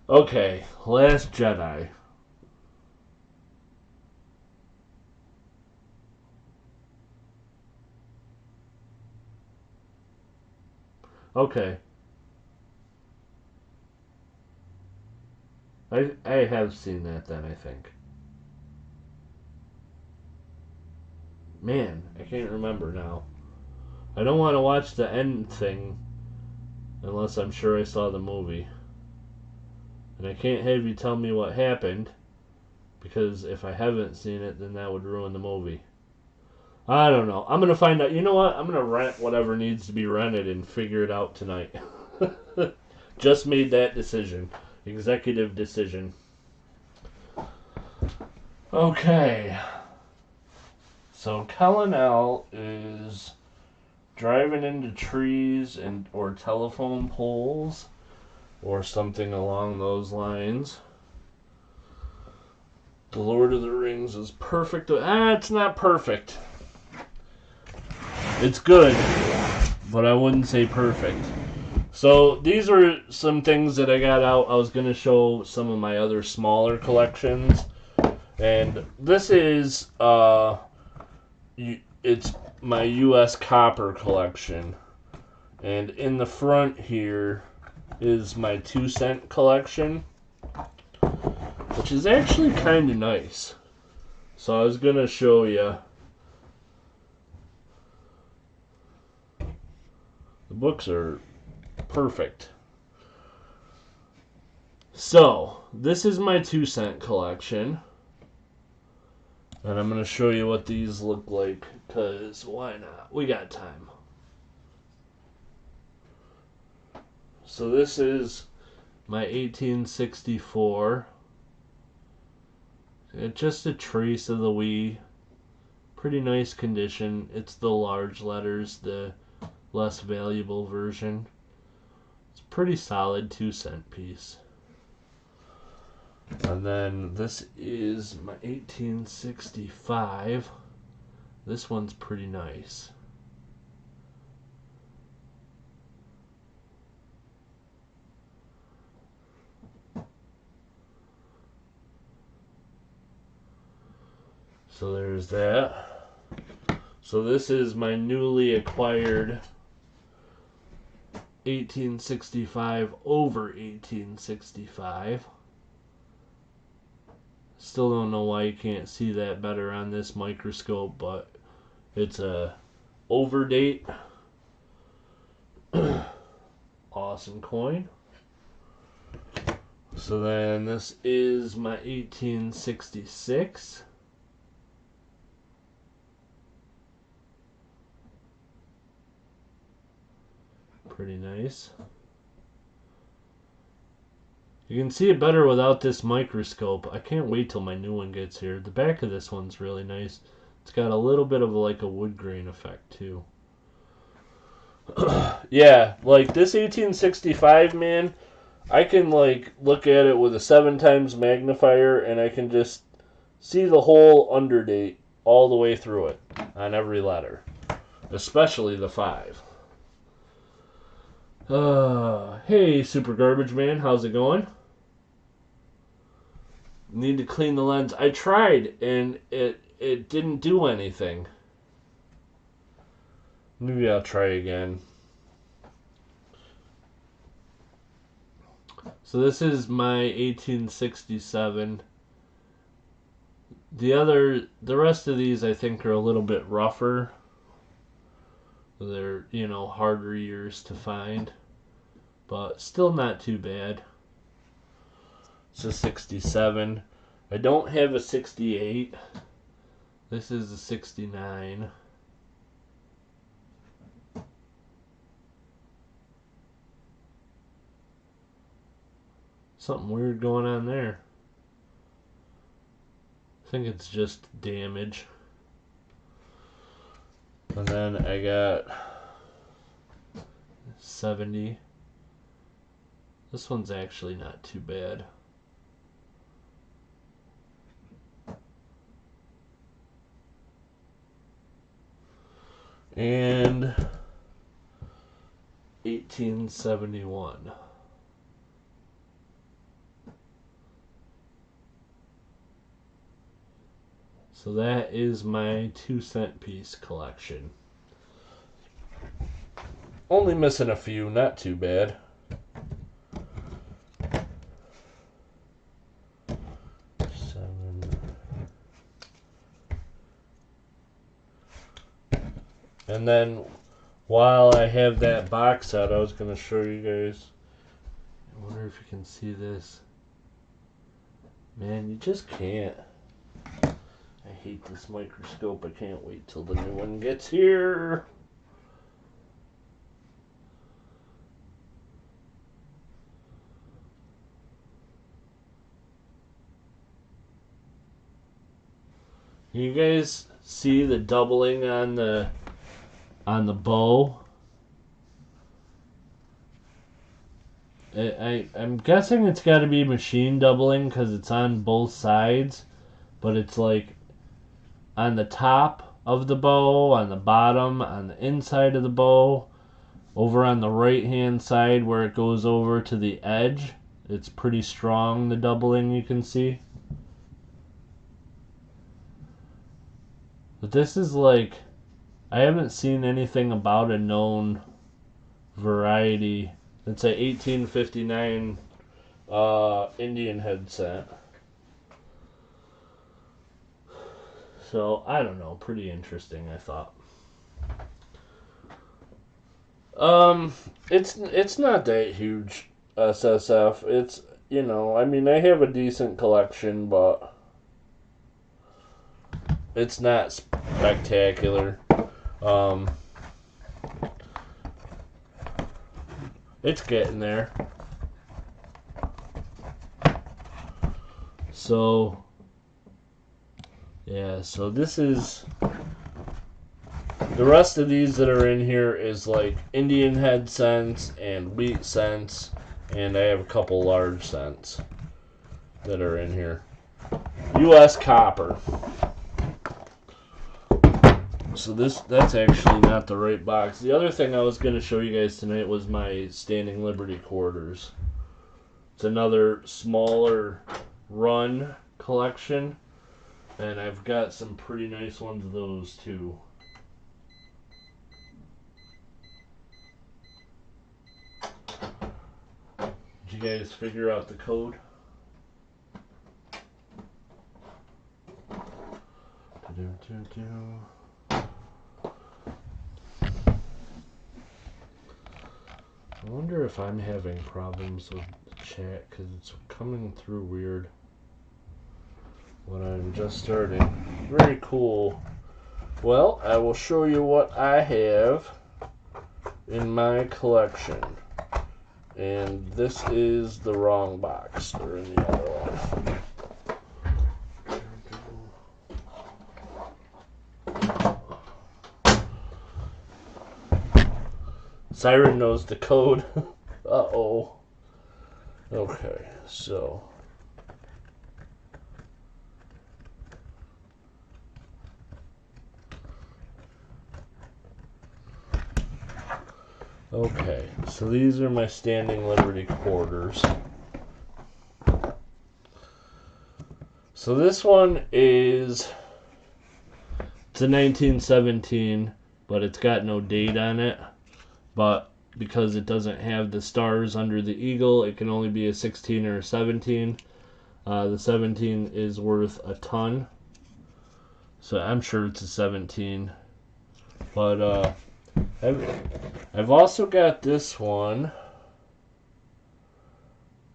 Okay, Last Jedi. Okay. I have seen that then, I think. Man, I can't remember now. I don't want to watch the end thing unless I'm sure I saw the movie. And I can't have you tell me what happened, because if I haven't seen it, then that would ruin the movie. I don't know. I'm going to find out. You know what? I'm going to rent whatever needs to be rented and figure it out tonight. Just made that decision. Executive decision. Okay. So Kellenel is driving into trees or telephone poles or something along those lines. The Lord of the Rings is perfect. It's not perfect. It's good, but I wouldn't say perfect. So these are some things that I got out. I was going to show some of my other smaller collections. And this is, it's my U.S. copper collection. And in the front here is my 2-cent collection, which is actually kind of nice. So I was going to show you. The books are perfect. So, this is my 2-cent collection. And I'm going to show you what these look like, because why not? We got time. So this is my 1864. Just a trace of the Wii. Pretty nice condition. It's the large letters, the less valuable version. It's a pretty solid 2-cent piece. And then this is my 1865. This one's pretty nice. So there's that. So this is my newly acquired 1865 over 1865. Still don't know why you can't see that better on this microscope, but it's a overdate. Awesome coin. So then this is my 1866. Pretty nice. You can see it better without this microscope. I can't wait till my new one gets here. The back of this one's really nice. It's got a little bit of like a wood grain effect too. Yeah, like this 1865, man, I can like look at it with a 7x magnifier and I can just see the whole underdate all the way through it on every letter, especially the 5. Hey, Super Garbage Man, how's it going? Need to clean the lens. I tried, and it didn't do anything. Maybe I'll try again. So this is my 1867. The rest of these I think are a little bit rougher. They're, harder years to find, but still not too bad. It's a 67. I don't have a 68. This is a 69. Something weird going on there. I think it's just damage. And then I got 70. This one's actually not too bad. And 1871. So that is my 2-cent piece collection. Only missing a few, not too bad. And then, while I have that box out, I was going to show you guys. I wonder if you can see this. Man, you just can't. I hate this microscope. I can't wait till the new one gets here. You guys see the doubling on the bow? I'm guessing it's got to be machine doubling because it's on both sides, but it's like on the top of the bow, on the bottom, on the inside of the bow, over on the right hand side where it goes over to the edge. It's pretty strong, the doubling, you can see. But this is like, I haven't seen anything about a known variety. It's a 1859 Indian headset. So, I don't know, pretty interesting, I thought. It's not that huge, SSF. you know, I mean, I have a decent collection, but it's not spectacular. It's getting there. So, yeah, so this is... The rest of these that are in here is like Indian head cents and wheat cents, and I have a couple large cents that are in here. U.S. copper. So that's actually not the right box. The other thing I was going to show you guys tonight was my Standing Liberty quarters. It's another smaller run collection, and I've got some pretty nice ones of those too. Did you guys figure out the code? I wonder if I'm having problems with the chat because it's coming through weird when I'm just starting. Very cool. Well, I will show you what I have in my collection. And this is the wrong box. They're in the other one. Siren knows the code. Uh-oh. Okay, so... Okay, so these are my Standing Liberty quarters. So this one is... It's a 1917, but it's got no date on it. But because it doesn't have the stars under the eagle, it can only be a 16 or a 17. The 17 is worth a ton. So I'm sure it's a 17. But I've also got this one.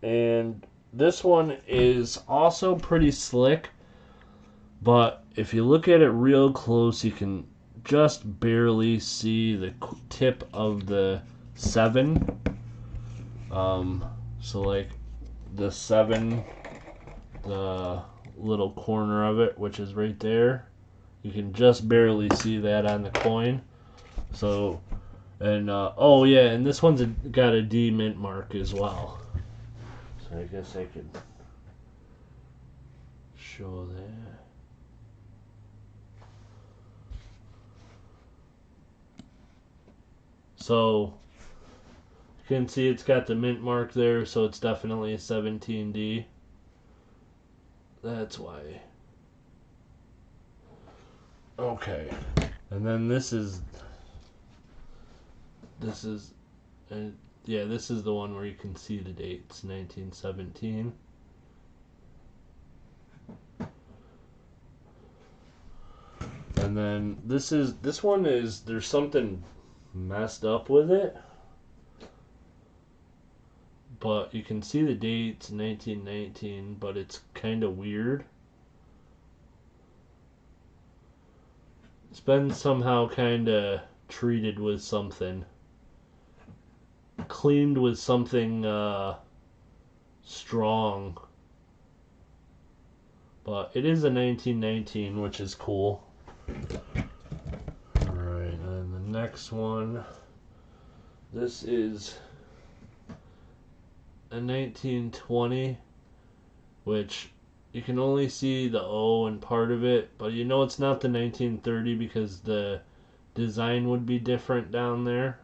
And this one is also pretty slick. But if you look at it real close, you can just barely see the tip of the 7. So like the 7, the little corner of it, which is right there, you can just barely see that on the coin. So, and oh yeah, and this one's got a D mint mark as well. So I guess I could show that. So, you can see it's got the mint mark there, so it's definitely a 17D. That's why. Okay. And then this is, yeah, this is the one where you can see the dates, 1917. And then this one is, there's something messed up with it, but you can see the dates, 1919, but it's kind of weird. It's been somehow kind of treated with something, cleaned with something strong, but it is a 1919, which is cool. And the next one, this is a 1920, which you can only see the O and part of it, but you know it's not the 1930 because the design would be different down there.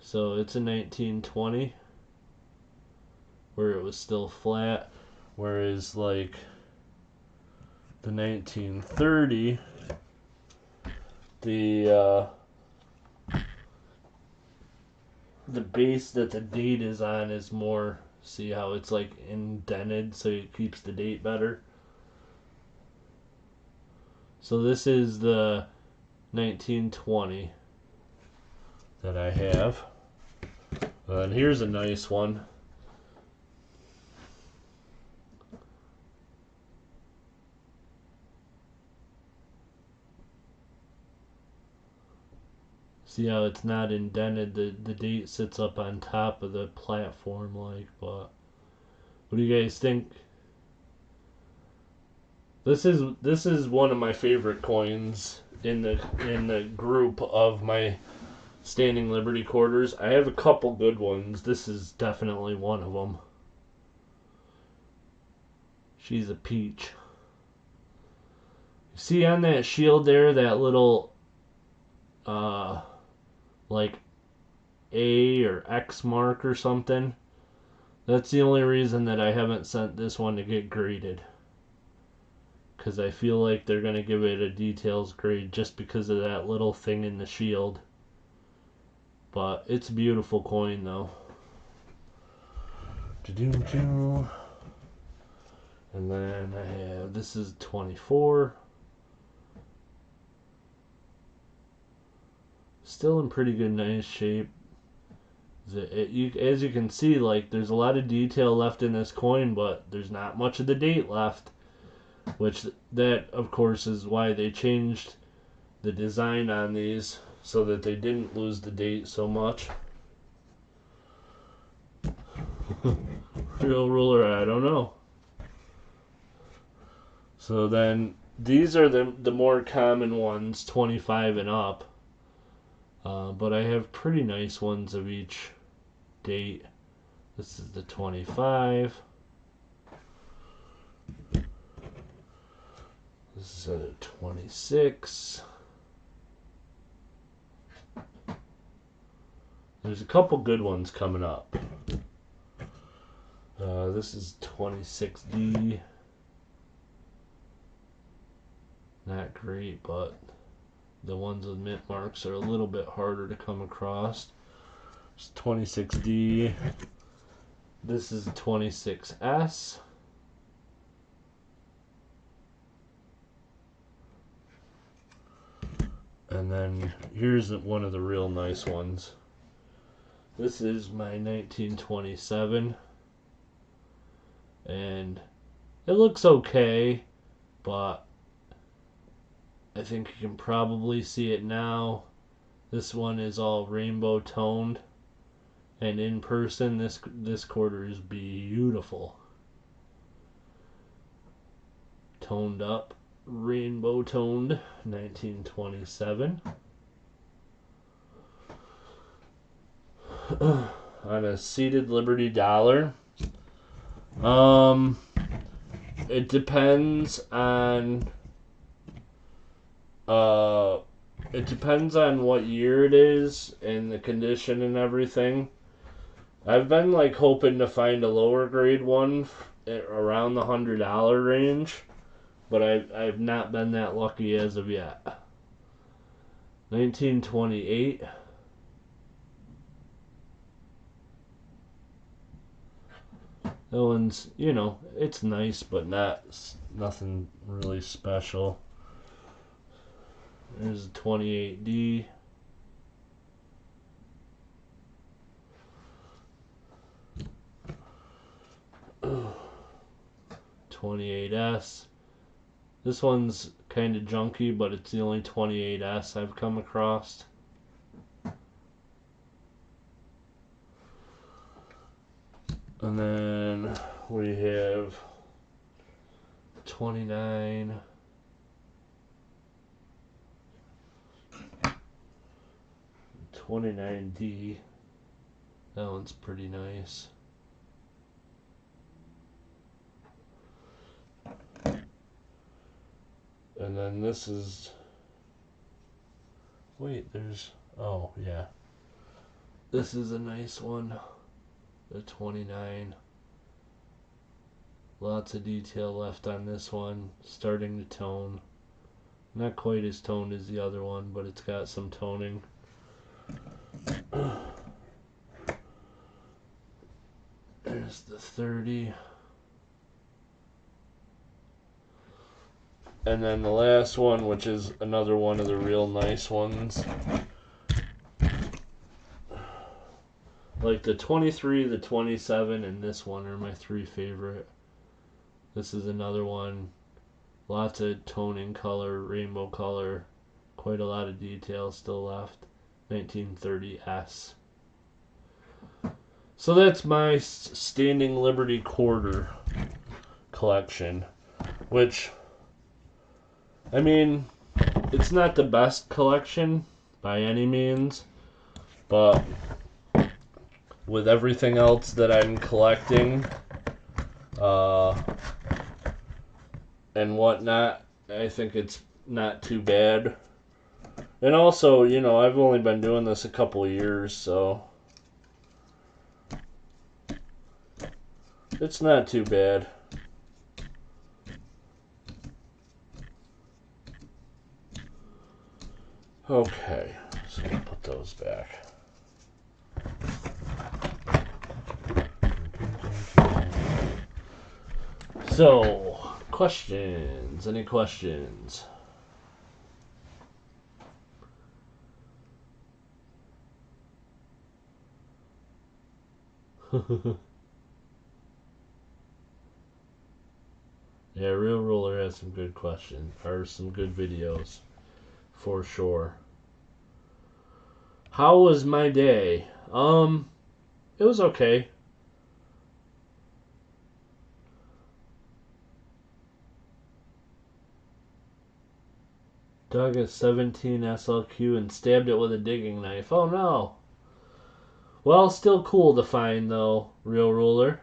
So it's a 1920 where it was still flat, whereas like the 1930, the base that the date is on is more, see how it's like indented so it keeps the date better. So this is the 1920 that I have. And here's a nice one. See how it's not indented? The date sits up on top of the platform, like. But what do you guys think? This is one of my favorite coins in the group of my Standing Liberty quarters. I have a couple good ones. This is definitely one of them. She's a peach. See on that shield there, that little like A or X mark or something? That's the only reason that I haven't sent this one to get graded. Because I feel like they're going to give it a details grade just because of that little thing in the shield. But it's a beautiful coin though. And then I have, this is 24. Still in pretty good, nice shape. As you can see, like, there's a lot of detail left in this coin, but there's not much of the date left. Which, that, of course, is why they changed the design on these, so that they didn't lose the date so much. Real ruler, I don't know. So then, these are the more common ones, 25 and up. But I have pretty nice ones of each date. This is the 25. This is a 26. There's a couple good ones coming up. This is 26D. Not great, but the ones with mint marks are a little bit harder to come across. It's 26D. This is 26S. And then here's one of the real nice ones. This is my 1927. And it looks okay, but I think you can probably see it now. This one is all rainbow toned, and in person this quarter is beautiful. Toned up, rainbow toned, 1927. On a seated Liberty dollar. It depends on what year it is and the condition and everything. I've been like hoping to find a lower grade one around the $100 range, but I've not been that lucky as of yet. 1928. That one's, you know, it's nice, but nothing really special. There's a 28D. Oh. 28S. This one's kind of junky, but it's the only 28S I've come across. And then we have 29. 29D. That one's pretty nice. And then this is, wait, there's, oh yeah, this is a nice one, the 29. Lots of detail left on this one, starting to tone. Not quite as toned as the other one, but it's got some toning. There's the 30. And then the last one, which is another one of the real nice ones. Like the 23, the 27, and this one are my three favorite. This is another one. Lots of toning color, rainbow color. Quite a lot of detail still left. 1930s. So that's my Standing Liberty Quarter collection, which, I mean, it's not the best collection by any means, but with everything else that I'm collecting and whatnot, I think it's not too bad. And also, you know, I've only been doing this a couple of years, so it's not too bad. Okay, so I'll put those back. So, questions? Any questions? Yeah, Real Ruler has some good questions, or some good videos, for sure. How was my day? It was okay. Dug a 17 SLQ and stabbed it with a digging knife. Oh no. Well, still cool to find though, Real Ruler.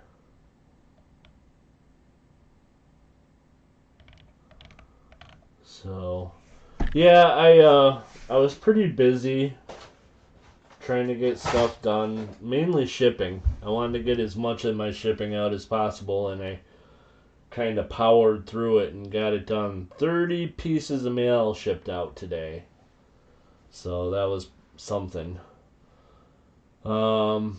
So, yeah, I was pretty busy trying to get stuff done, mainly shipping. I wanted to get as much of my shipping out as possible, and I kind of powered through it and got it done. 30 pieces of mail shipped out today. So that was something. I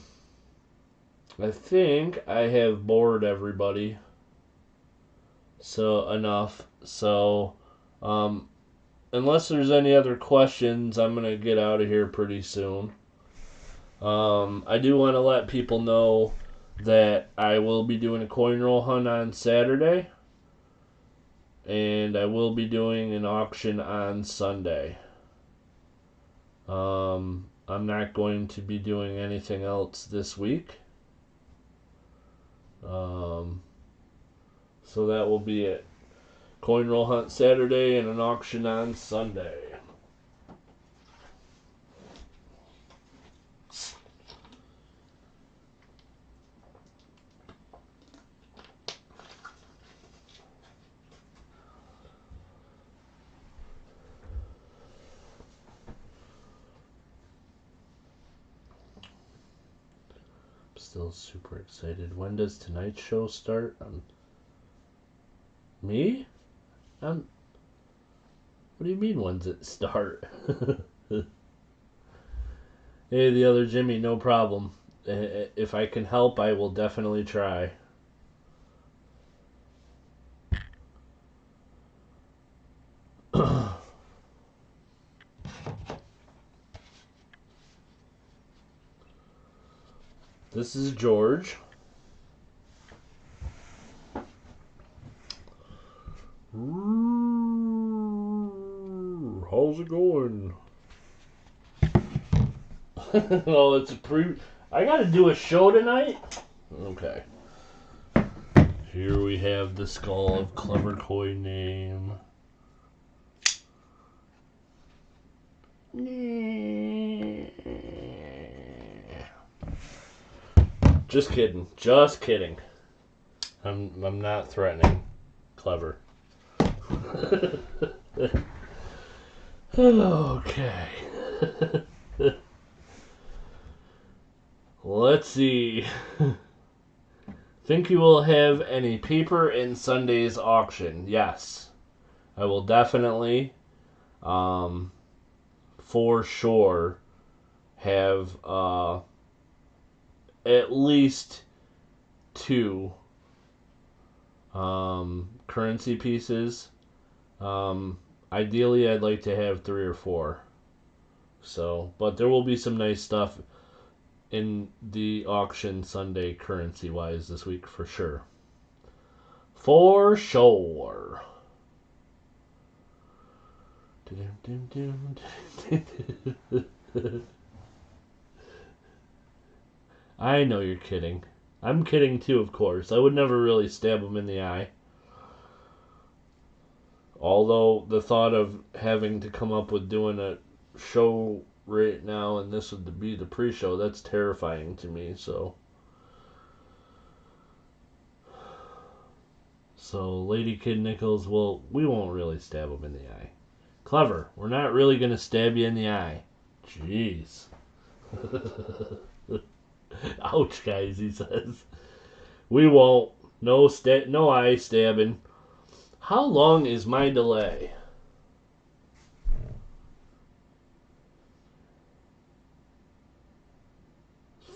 think I have bored everybody so enough. So, unless there's any other questions, I'm gonna get out of here pretty soon. I do want to let people know that I will be doing a coin roll hunt on Saturday, and I will be doing an auction on Sunday. I'm not going to be doing anything else this week. So that will be it. Coin roll hunt Saturday and an auction on Sunday. Still super excited. When does tonight's show start? Me? What do you mean, when's it start? Hey, the other Jimmy, no problem. If I can help, I will definitely try. This is George. How's it going? Oh, it's I gotta do a show tonight? Okay. Here we have the skull of Clever Coin Name. Just kidding. Just kidding. I'm not threatening. Clever. Okay. Let's see. Think you will have any paper in Sunday's auction? Yes. I will definitely, for sure, have at least 2 currency pieces. Ideally, I'd like to have 3 or 4. So, but there will be some nice stuff in the auction Sunday currency-wise this week for sure. For sure. I know you're kidding. I'm kidding too, of course. I would never really stab him in the eye. Although the thought of having to come up with doing a show right now and this would be the pre-show, that's terrifying to me. So Lady Kid Nichols, well, we won't really stab him in the eye. Clever. We're not really going to stab you in the eye. Jeez. Ouch, guys, he says. We won't. No eye stabbing. How long is my delay?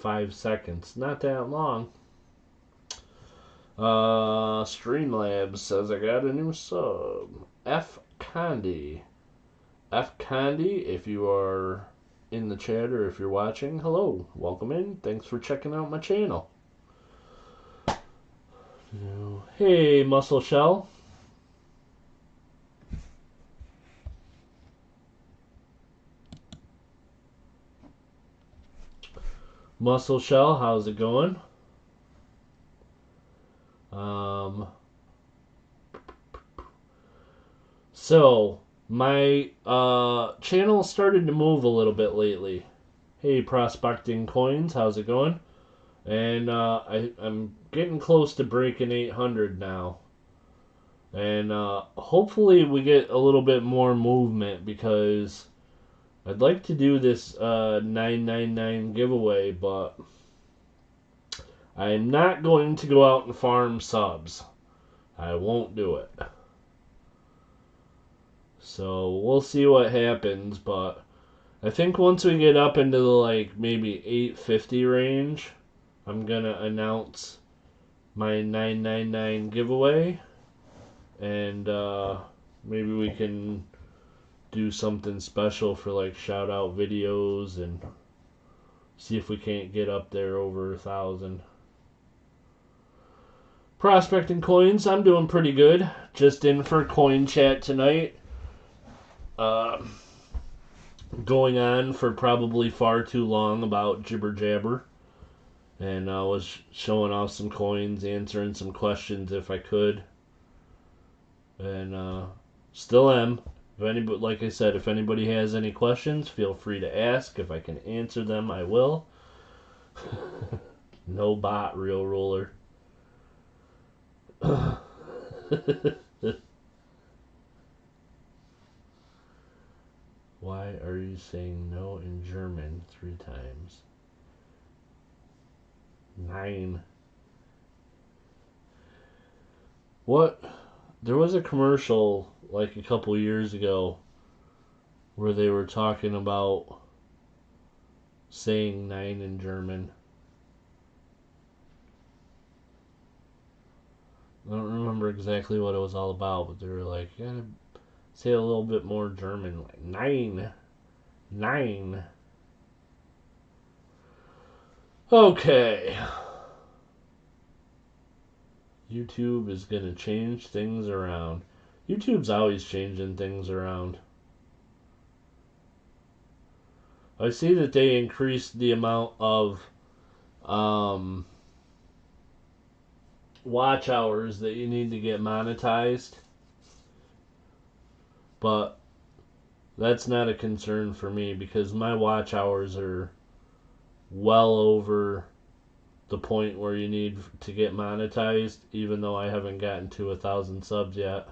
Five seconds. Not that long. Streamlabs says I got a new sub. F. Condi. F. Condi, if you are in the chat or if you're watching, hello. Welcome in. Thanks for checking out my channel. Hey, Muscle Shell. Muscle Shell, how's it going? So my channel started to move a little bit lately. Hey, Prospecting Coins, how's it going? And I'm getting close to breaking 800 now. And hopefully we get a little bit more movement because I'd like to do this 999 giveaway, but I'm not going to go out and farm subs. I won't do it. So we'll see what happens, but I think once we get up into the like maybe 850 range, I'm gonna announce my 999 giveaway, and maybe we can do something special for like shout out videos and see if we can't get up there over 1,000. Prospecting Coins, I'm doing pretty good. Just in for coin chat tonight. Going on for probably far too long about jibber jabber. And I was showing off some coins, answering some questions if I could. And still am. If anybody, like I said, if anybody has any questions, feel free to ask. If I can answer them, I will. No bot, real ruler. Why are you saying no in German 3 times? 9. What? There was a commercial like a couple years ago where they were talking about saying 9 in German. I don't remember exactly what it was all about, but they were like, you gotta say a little bit more German, like 9. 9. Okay. YouTube is gonna change things around. YouTube's always changing things around. I see that they increased the amount of watch hours that you need to get monetized, but that's not a concern for me because my watch hours are well over the point where you need to get monetized, even though I haven't gotten to 1,000 subs yet.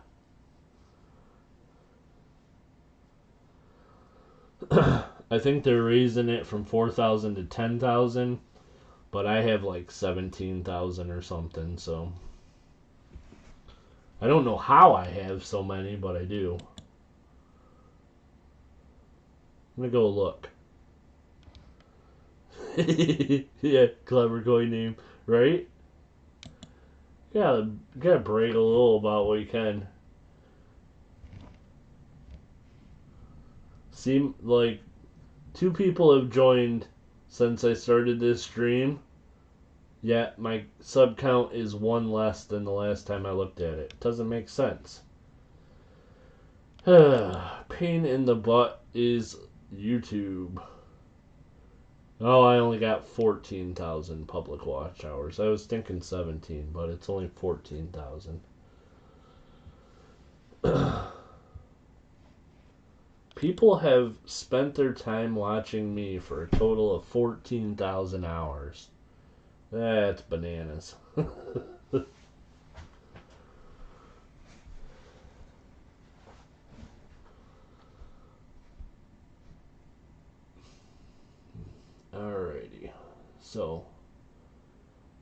I think they're raising it from 4,000 to 10,000, but I have like 17,000 or something, so I don't know how I have so many, but I do. I'm gonna go look. Yeah, clever coin name, right? Gotta brag a little about what you can. Seem like 2 people have joined since I started this stream, yet my sub count is 1 less than the last time I looked at it. Doesn't make sense. Pain in the butt is YouTube. Oh, I only got 14,000 public watch hours. I was thinking 17, but it's only 14,000. People have spent their time watching me for a total of 14,000 hours. That's bananas. Alrighty. So,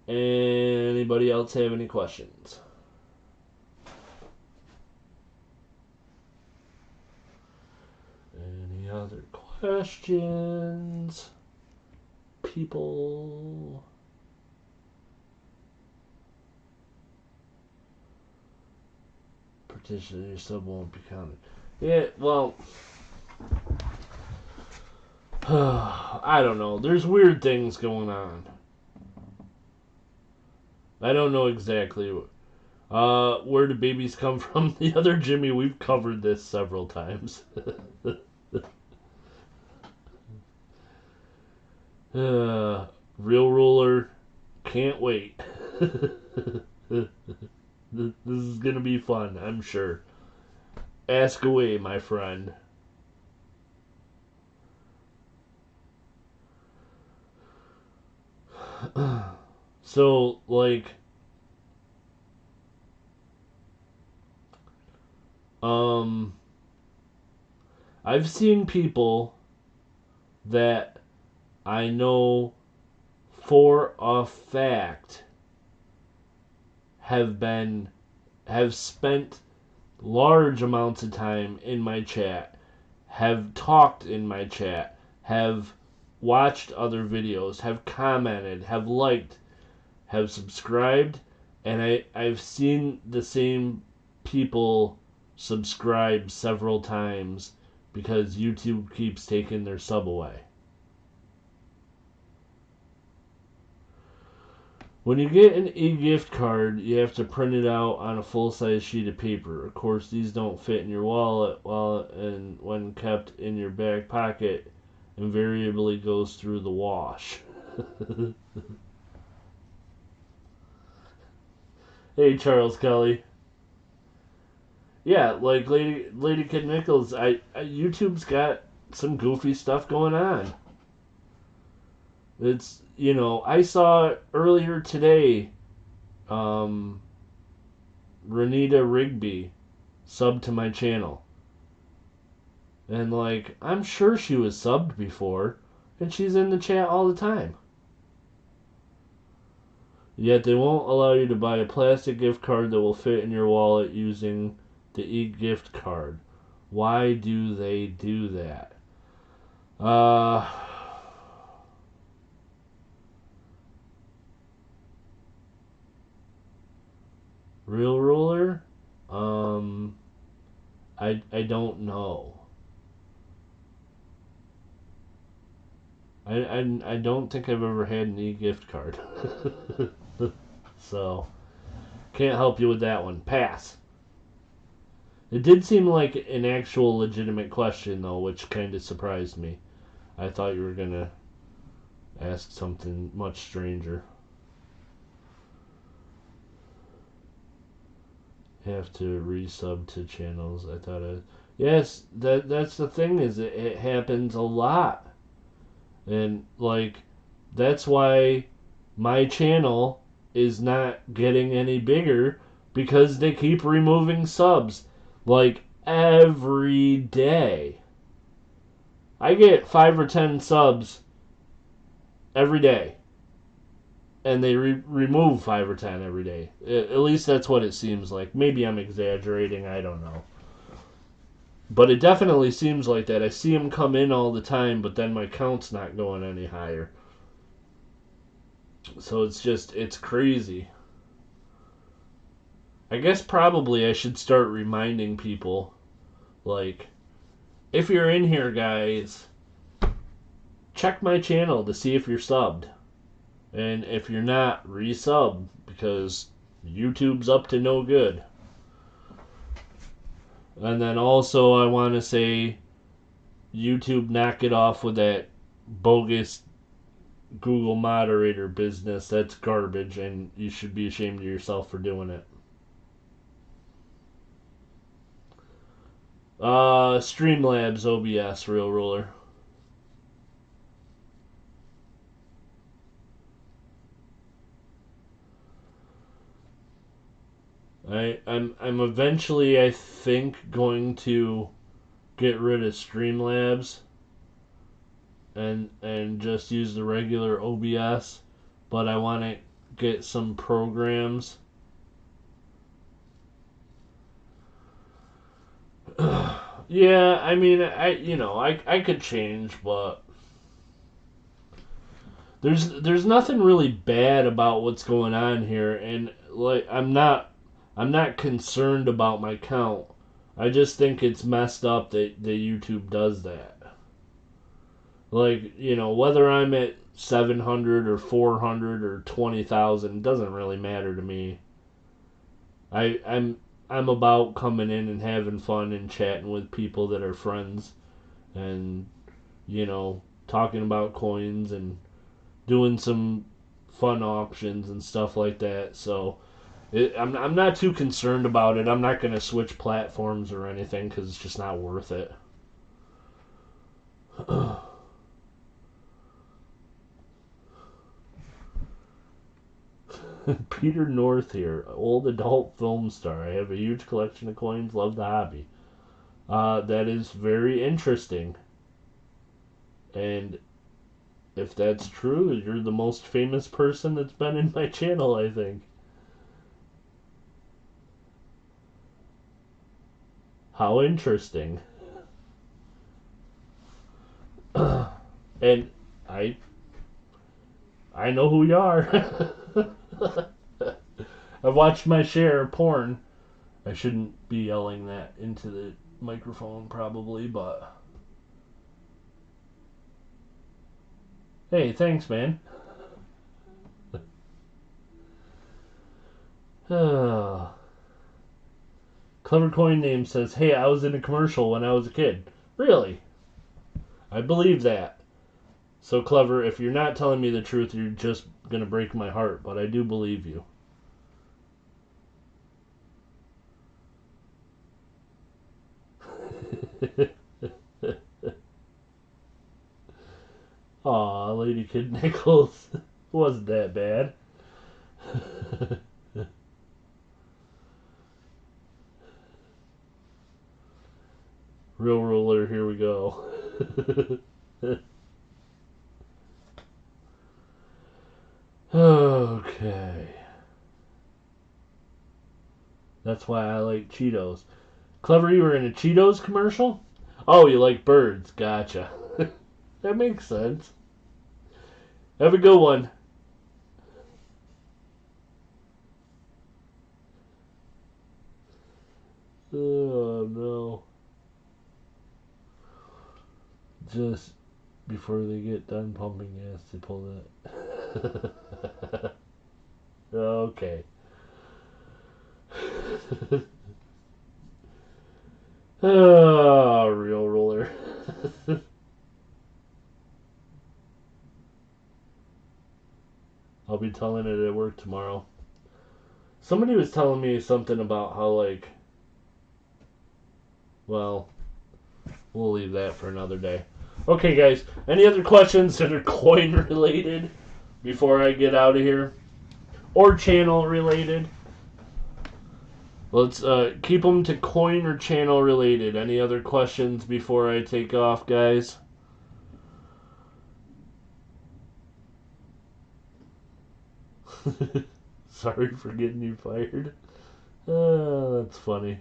anybody else have any questions? Any other questions? People? Partition your sub won't be counted. Yeah, well, I don't know. There's weird things going on. I don't know exactly where do babies come from. The other Jimmy, we've covered this several times. Real ruler, can't wait. This is gonna be fun, I'm sure. Ask away, my friend. So, like, I've seen people that I know for a fact have spent large amounts of time in my chat, have talked in my chat, have watched other videos, have commented, have liked, have subscribed, and I've seen the same people subscribe several times because YouTube keeps taking their sub away. When you get an e-gift card, you have to print it out on a full-size sheet of paper. Of course, these don't fit in your wallet, and when kept in your back pocket, invariably goes through the wash. Hey, Charles Kelly. Yeah, like Lady Kid Nichols, YouTube's got some goofy stuff going on. It's, I saw earlier today, Renita Rigby subbed to my channel. And, like, I'm sure she was subbed before, and she's in the chat all the time. Yet they won't allow you to buy a plastic gift card that will fit in your wallet using the e-gift card. Why do they do that? Real ruler? I don't know. I don't think I've ever had an e-gift card. So, can't help you with that one. Pass. It did seem like an actual legitimate question, though, which kind of surprised me. I thought you were going to ask something much stranger. Have to resub to channels. I thought yes, that's the thing, is it happens a lot. And, like, that's why my channel is not getting any bigger, because they keep removing subs. Like, every day. I get 5 or 10 subs every day. And they remove 5 or 10 every day. At least that's what it seems like. Maybe I'm exaggerating, I don't know. But it definitely seems like that. I see them come in all the time, but then my count's not going any higher. So it's crazy. I guess probably I should start reminding people, like, if you're in here, guys, check my channel to see if you're subbed. And if you're not, resub, because YouTube's up to no good. And then also I want to say, YouTube, knock it off with that bogus Google moderator business. That's garbage, and you should be ashamed of yourself for doing it. Streamlabs OBS, Real Ruler. I'm eventually, I think, going to get rid of Streamlabs and just use the regular OBS, but I want to get some programs. Yeah, I mean, I could change, but there's nothing really bad about what's going on here, and like I'm not concerned about my count. I just think it's messed up that YouTube does that. Like, whether I'm at 700 or 400 or 20,000 doesn't really matter to me. I'm about coming in and having fun and chatting with people that are friends and talking about coins and doing some fun auctions and stuff like that. So I'm not too concerned about it. I'm not going to switch platforms or anything because it's just not worth it. Peter North here, old adult film star. I have a huge collection of coins, love the hobby. That is very interesting. And if that's true, you're the most famous person that's been in my channel, I think. How interesting. And I know who you are. I've watched my share of porn. I shouldn't be yelling that into the microphone probably, but hey, thanks, man. Clever Coin Name says, hey, I was in a commercial when I was a kid. Really? I believe that. So, Clever, if you're not telling me the truth, you're just going to break my heart, but I do believe you. Aw, Lady Kid Nichols. Wasn't that bad. Real Ruler, here we go. Okay. That's why I like Cheetos. Clever, you were in a Cheetos commercial? Oh, you like birds. Gotcha. That makes sense. Have a good one. Oh, no. Just before they get done pumping gas, they pull that. Okay. Oh, Real Ruler. I'll be telling it at work tomorrow. Somebody was telling me something about how, like, well, we'll leave that for another day. Okay, guys, any other questions that are coin related before I get out of here? Or channel related? Let's keep them to coin or channel related. Any other questions before I take off, guys? Sorry for getting you fired. That's funny.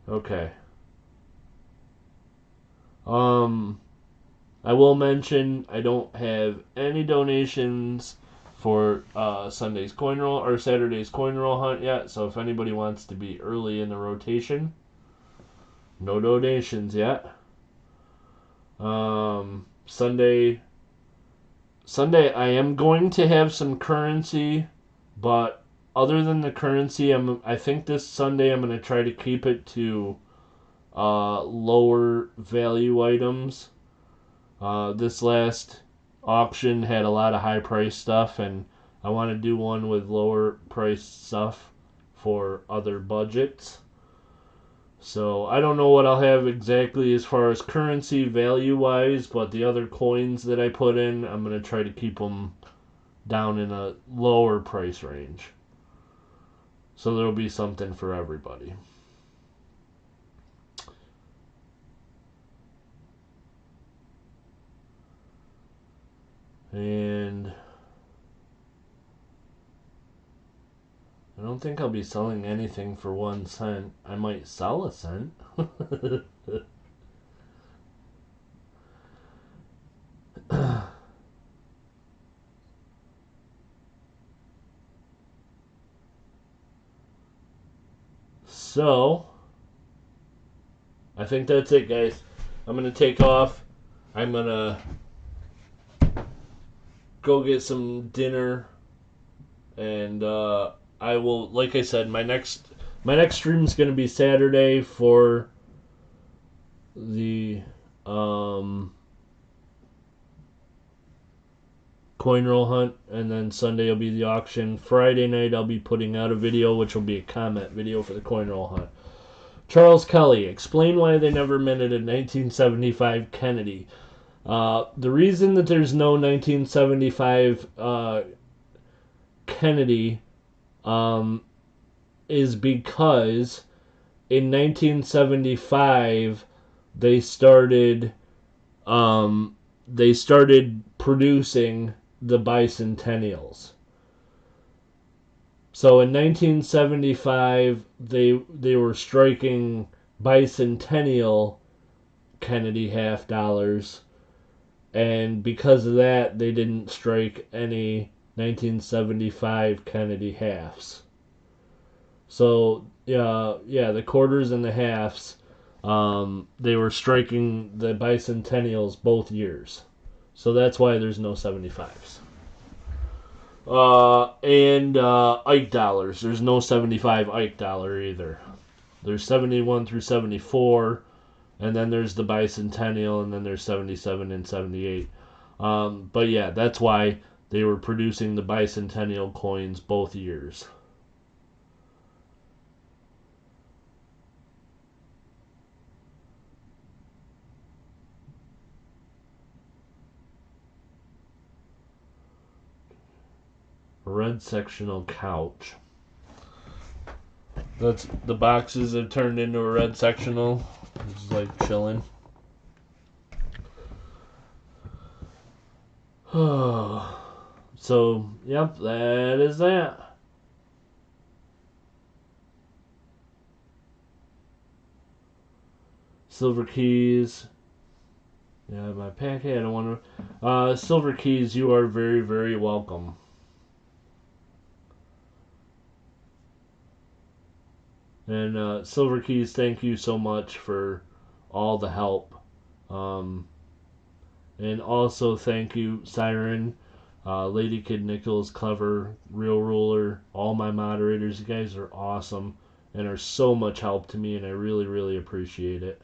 Okay. I will mention I don't have any donations for Sunday's coin roll or Saturday's coin roll hunt yet. So if anybody wants to be early in the rotation, no donations yet. Sunday I am going to have some currency, but other than the currency, I think this Sunday I'm going to try to keep it to lower value items. This last auction had a lot of high price stuff, and I want to do one with lower price stuff for other budgets. So I don't know what I'll have exactly as far as currency value wise, but the other coins that I put in, I'm going to try to keep them down in a lower price range. So there'll be something for everybody. And I don't think I'll be selling anything for 1 cent. I might sell a cent. So, I think that's it, guys. I'm going to take off. I'm going to go get some dinner. And I will, like I said, my next stream is going to be Saturday for the coin roll hunt, and then Sunday will be the auction. Friday night I'll be putting out a video, which will be a comment video for the coin roll hunt. Charles Kelly, explain why they never minted a 1975 Kennedy. The reason that there's no 1975 Kennedy is because in 1975 they started producing the bicentennials. So in 1975 they were striking bicentennial Kennedy half dollars, and because of that they didn't strike any 1975 Kennedy halves. So the quarters and the halves, they were striking the bicentennials both years. So that's why there's no 75s. And Ike dollars. There's no 75 Ike dollar either. There's 71 through 74, and then there's the bicentennial, and then there's 77 and 78. But yeah, that's why they were producing the bicentennial coins both years. Red sectional couch. That's the boxes have turned into a red sectional. It's like chilling. So, yep, that is that. Silver keys. Yeah, my packet. I don't want to. Silver keys, you are very, very welcome. And Silver Keys, thank you so much for all the help. And also thank you, Siren, Lady Kid Nichols, Clever, Real Ruler, all my moderators. You guys are awesome and are so much help to me, and I really, really appreciate it.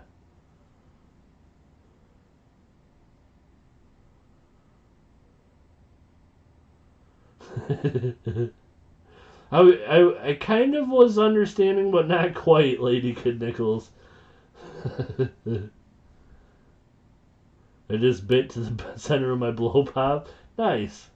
I kind of was understanding, but not quite, Lady Kid Nichols. I just bit to the center of my blow pop. Nice.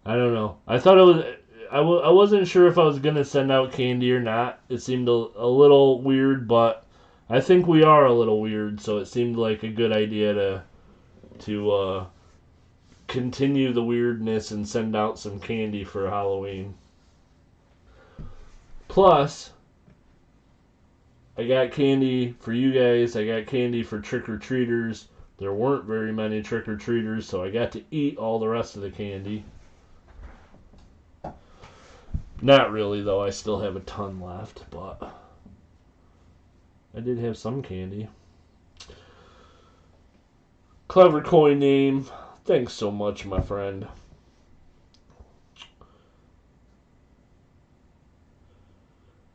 I don't know. I thought it was. I wasn't sure if I was gonna send out candy or not. It seemed a little weird, but I think we are a little weird, so it seemed like a good idea to continue the weirdness and send out some candy for Halloween. Plus, I got candy for you guys. I got candy for trick-or-treaters. There weren't very many trick-or-treaters, so I got to eat all the rest of the candy. Not really, though. I still have a ton left, but I did have some candy. Clever coin name. Thanks so much, my friend.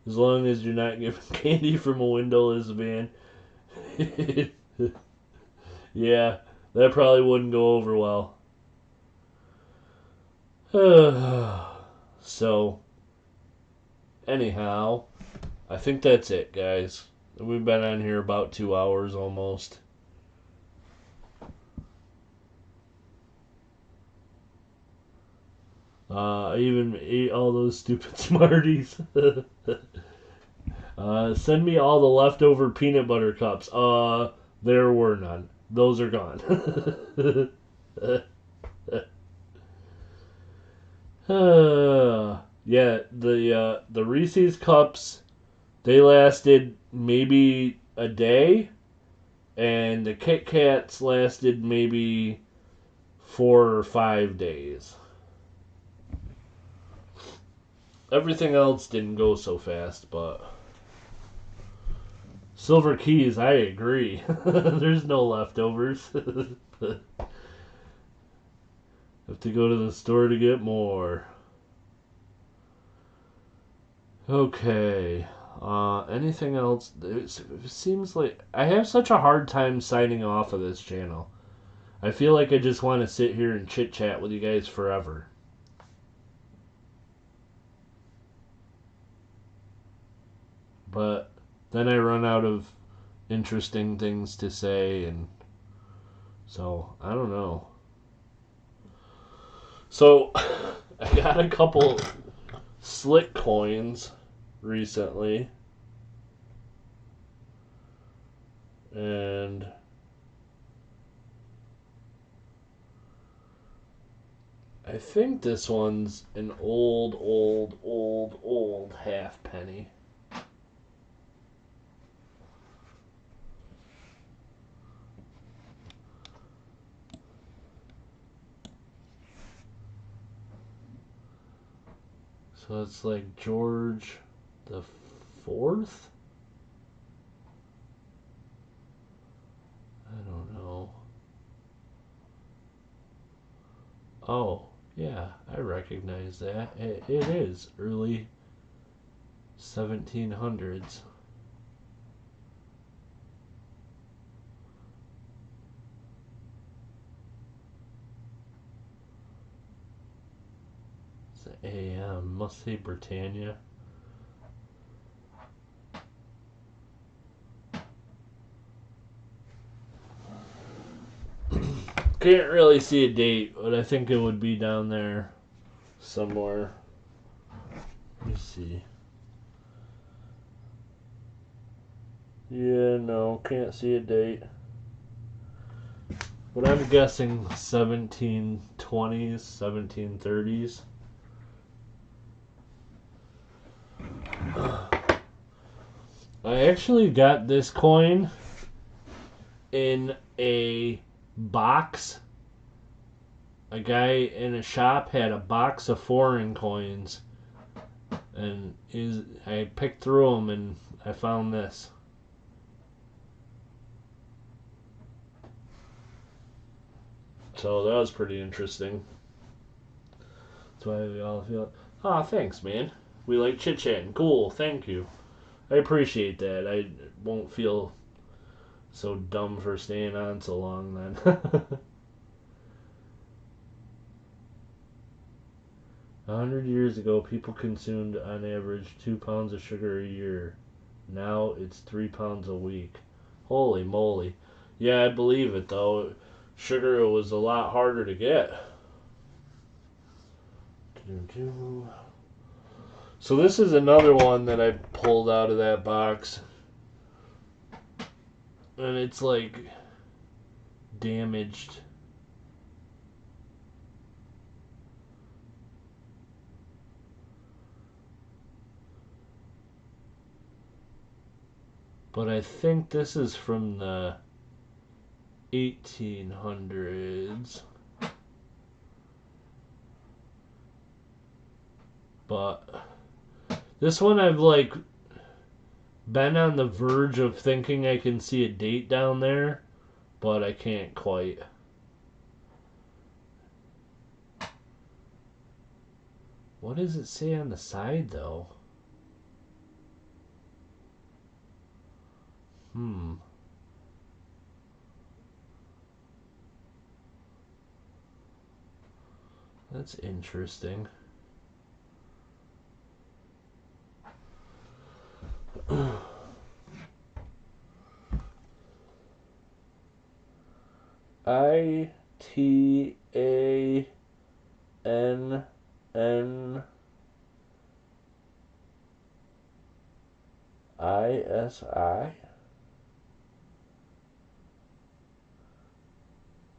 As long as you're not giving candy from a windowless van. Yeah, that probably wouldn't go over well. So, anyhow, I think that's it, guys. We've been on here about 2 hours almost. I even ate all those stupid Smarties. Send me all the leftover peanut butter cups. There were none. Those are gone. Yeah, the Reese's cups, they lasted maybe a day, and the Kit Kats lasted maybe 4 or 5 days. Everything else didn't go so fast, but Silver Keys, I agree. There's no leftovers. Have to go to the store to get more. Okay. Anything else? It seems like I have such a hard time signing off of this channel. I feel like I just want to sit here and chit chat with you guys forever. But then I run out of interesting things to say, and so I don't know. So I got a couple slick coins recently, and I think this one's an old half penny. So it's like George the Fourth? I don't know. Oh, yeah, I recognize that. It is early 1700s. It's an AM. Must say Britannia. Can't really see a date, but I think it would be down there somewhere. Let me see. Yeah, no, can't see a date. But I'm guessing 1720s, 1730s. I actually got this coin in a box. A guy in a shop had a box of foreign coins, and I picked through them and I found this. So that was pretty interesting. That's why we all feel. Ah, thanks, man. We like chit chatting. Cool, thank you. I appreciate that. I won't feel so dumb for staying on so long then. 100 years ago, people consumed on average 2 pounds of sugar a year. Now it's 3 pounds a week. Holy moly. Yeah, I believe it though. Sugar was a lot harder to get. So this is another one that I pulled out of that box. And it's like damaged. But I think this is from the 1800s. But this one I've like been on the verge of thinking I can see a date down there, but I can't quite. What does it say on the side though? That's interesting. ITANNISI?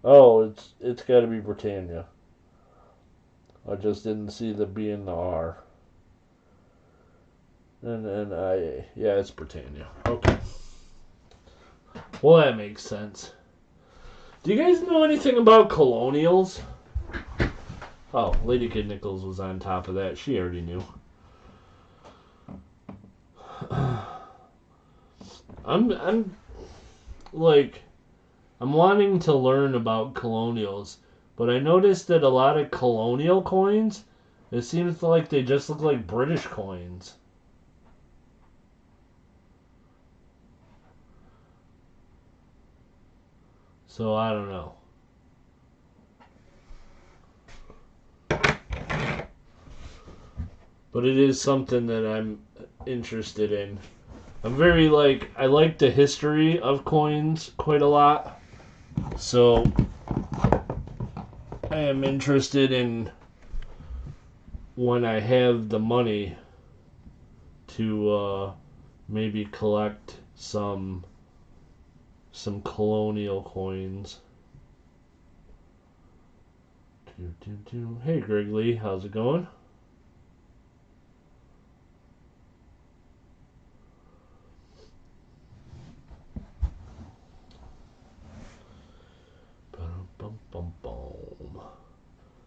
Oh, it's got to be Britannia. I just didn't see the B and the R. And IA. Yeah, it's Britannia. Okay. Well, that makes sense. Do you guys know anything about colonials? Oh, Lady Kid Nichols was on top of that. She already knew. I'm wanting to learn about colonials, but I noticed that a lot of colonial coins, it seems like they just look like British coins. So I don't know. But it is something that I'm interested in. I'm very I like the history of coins quite a lot. So I am interested in, when I have the money, to maybe collect some colonial coins. Hey Greg Lee, how's it going?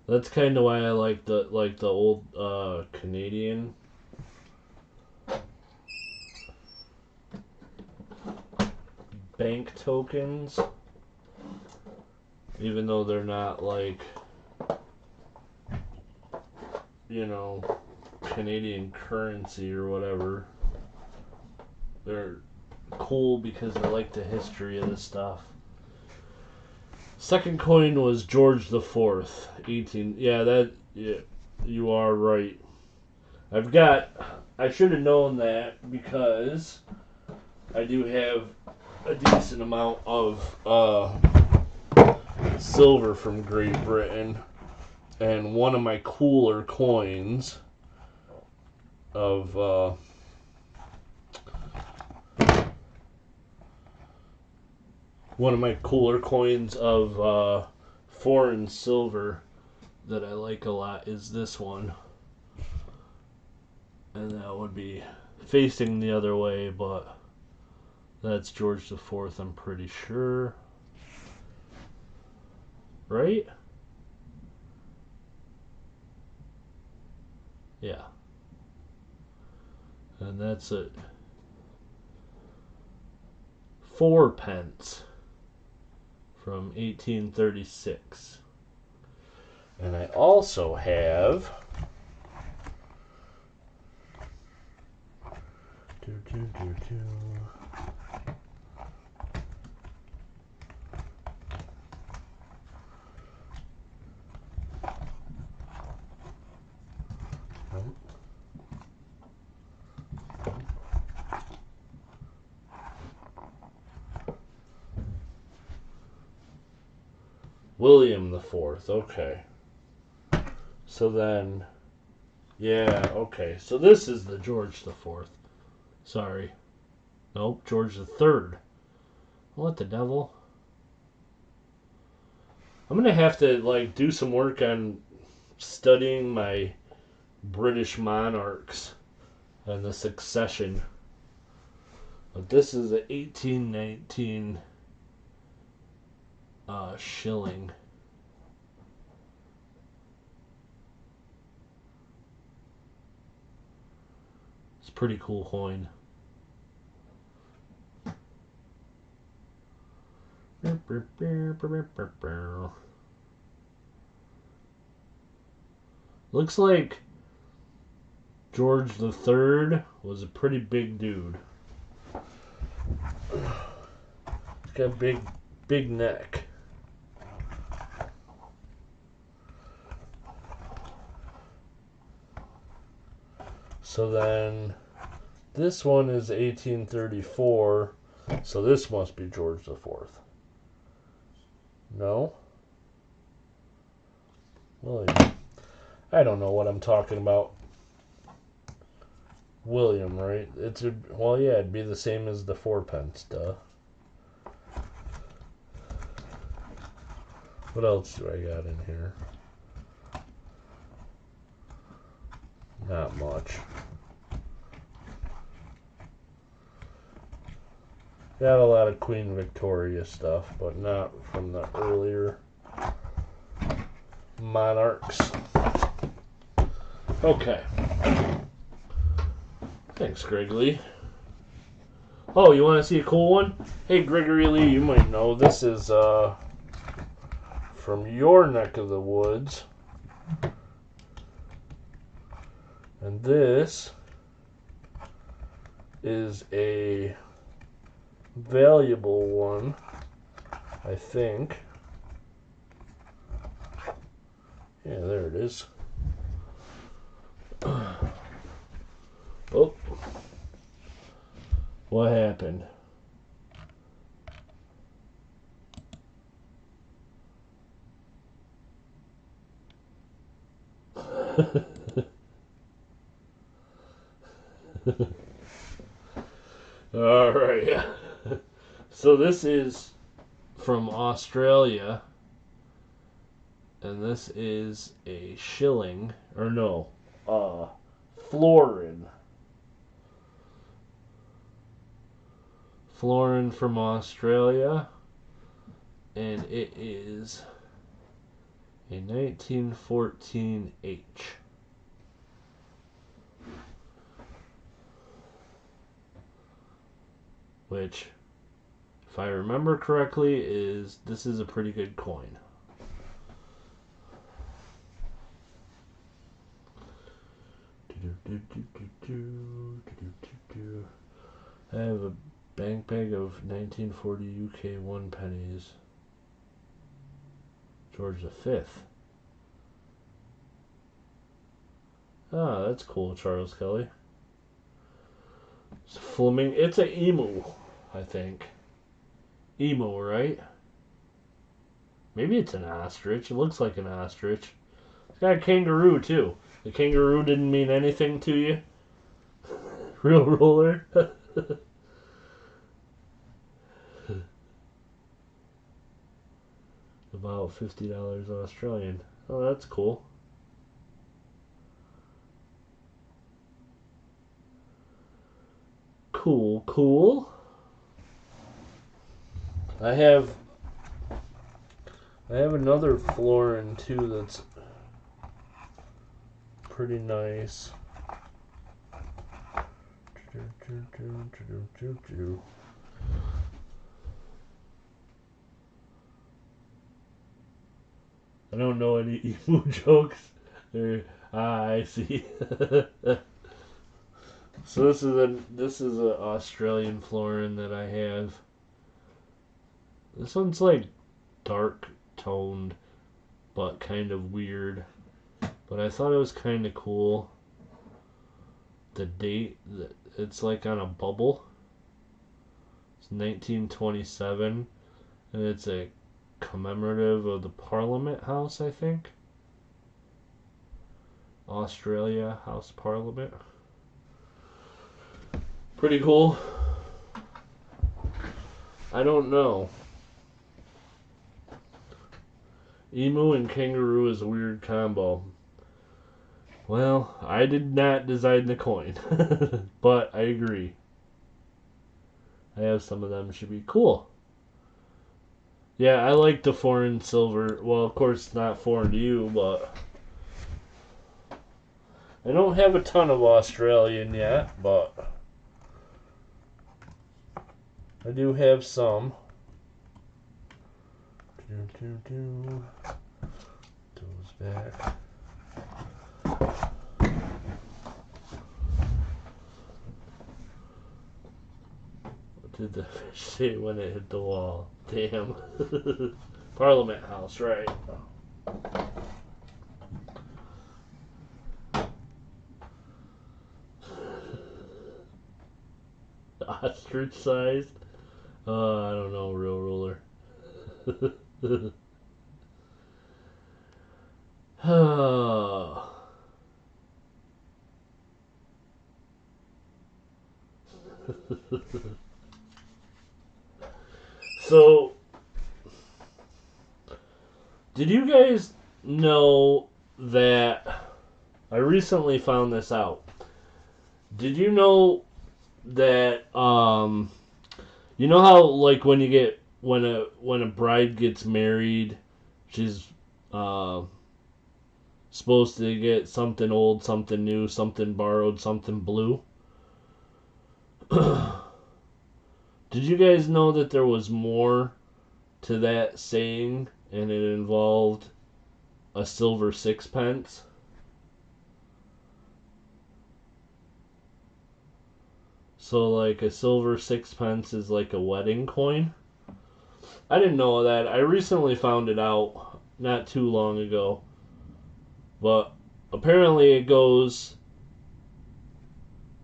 That's kind of why I like the old Canadian bank tokens, even though they're not Canadian currency or whatever. They're cool because I like the history of this stuff. Second coin was George the Fourth, 18. Yeah, you are right. I should have known that because I do have a decent amount of silver from Great Britain, and one of my cooler coins of foreign silver that I like a lot is this one. And that would be facing the other way, but that's George the Fourth, I'm pretty sure. Right? Yeah. And that's it. 4 pence from 1836. And I also have William the Fourth. Okay. So then, yeah, okay. So this is the George the Fourth. Sorry. Nope, George the Third. What the devil? I'm gonna have to do some work on studying my British monarchs and the succession. But this is a 1819 shilling. It's a pretty cool coin. Looks like George the Third was a pretty big dude. It's got a big neck. So then this one is 1834, so this must be George the Fourth. No? William. I don't know what I'm talking about. William, right? Well, yeah, it'd be the same as the fourpence, duh. What else do I got in here? Not much. Got a lot of Queen Victoria stuff, but not from the earlier monarchs. Okay. Thanks, Greg Lee. Oh, you want to see a cool one? Hey, Gregory Lee, you might know this is from your neck of the woods. And this is a valuable one, I think. Yeah, there it is. Oh. What happened? All right. So this is from Australia, and this is a shilling, or no, florin. Florin from Australia, and it is a 1914 H. Which, if I remember correctly, this is a pretty good coin. I have a bank bag of 1940 UK 1 pennies. George V. Ah, that's cool, Charles Kelly. It's Fleming. It's an emu, I think. Emu, right? Maybe it's an ostrich. It looks like an ostrich. It's got a kangaroo, too. The kangaroo didn't mean anything to you? Real roller? About $50 Australian. Oh, that's cool. Cool. I have another florin too that's pretty nice. I don't know any emu jokes. I see. So this is a Australian florin that I have. This one's like dark toned, but kind of weird. But I thought it was kind of cool. The date, it's like on a bubble. It's 1927, and it's a commemorative of the Parliament House, I think. Australia House Parliament. Pretty cool. I don't know. Emu and kangaroo is a weird combo. Well, I did not design the coin, but I agree. I have some of them. Should be cool. Yeah, I like the foreign silver. Well, of course, it's not foreign to you, but I don't have a ton of Australian yet, but I do have some. Goes back. Did the fish say when it hit the wall? Damn. Parliament House, right. Ostrich sized? I don't know, real ruler. So, did you guys know that I recently found this out? Did you know that you know how like when a bride gets married, she's supposed to get something old, something new, something borrowed, something blue? Did you guys know that there was more to that saying and it involved a silver sixpence? So like a silver sixpence is like a wedding coin? I didn't know that. I recently found it out not too long ago. But apparently it goes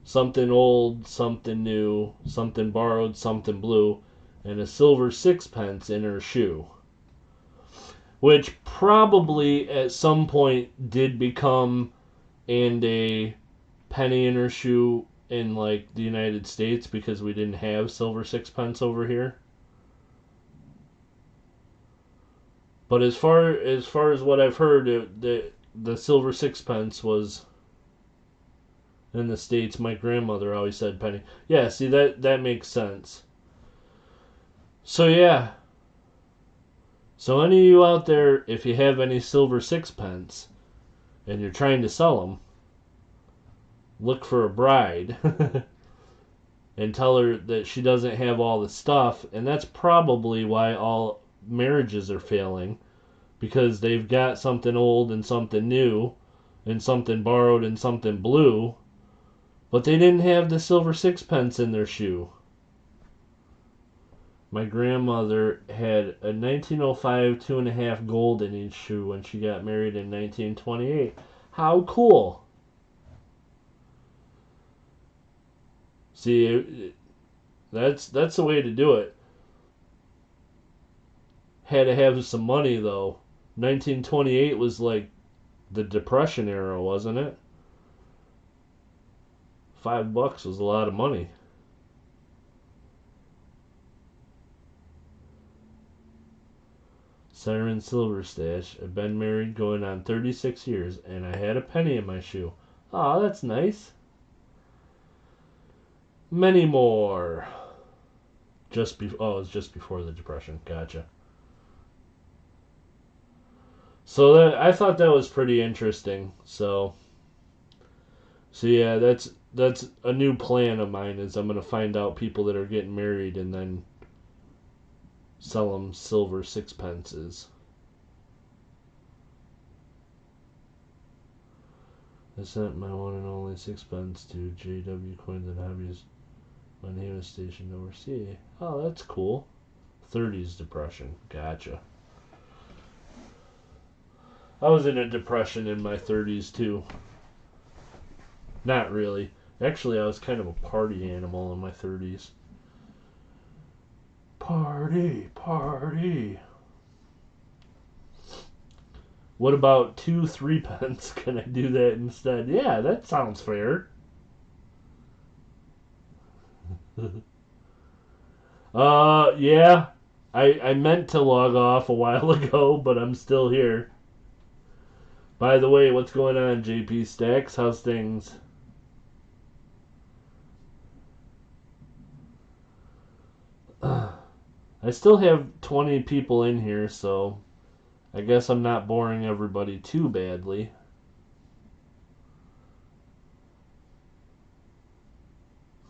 something old, something new, something borrowed, something blue, and a silver sixpence in her shoe. Which probably at some point did become and a penny in her shoe in like the United States because we didn't have silver sixpence over here. But as far as what I've heard, the silver sixpence was in the States. My grandmother always said penny. Yeah, see that makes sense. So yeah. So any of you out there, if you have any silver sixpence and you're trying to sell them, look for a bride and tell her that she doesn't have all the stuff, and that's probably why all marriages are failing, because they've got something old and something new and something borrowed and something blue, but they didn't have the silver sixpence in their shoe. My grandmother had a 1905 2.5 gold in each shoe when she got married in 1928. How cool! See, that's the way to do it. Had to have some money though. 1928 was like the Depression era, wasn't it? $5 was a lot of money. Siren Silver Stash. I've been married going on 36 years, and I had a penny in my shoe. Aw, that's nice. Many more. It's just before the Depression. Gotcha. So I thought that was pretty interesting. So yeah, that's a new plan of mine. Is I'm gonna find out people that are getting married and then sell them silver sixpences. I sent my one and only sixpence to JW Coins and Hobbies. My name is stationed overseas. Oh, that's cool. 30s depression. Gotcha. I was in a depression in my 30s too. Not really. Actually, I was kind of a party animal in my 30s. Party, party. What about 2 3-pence? Can I do that instead? Yeah, that sounds fair. Yeah. I meant to log off a while ago, but I'm still here. By the way, what's going on, JP Stacks? How's things? I still have 20 people in here, so I guess I'm not boring everybody too badly.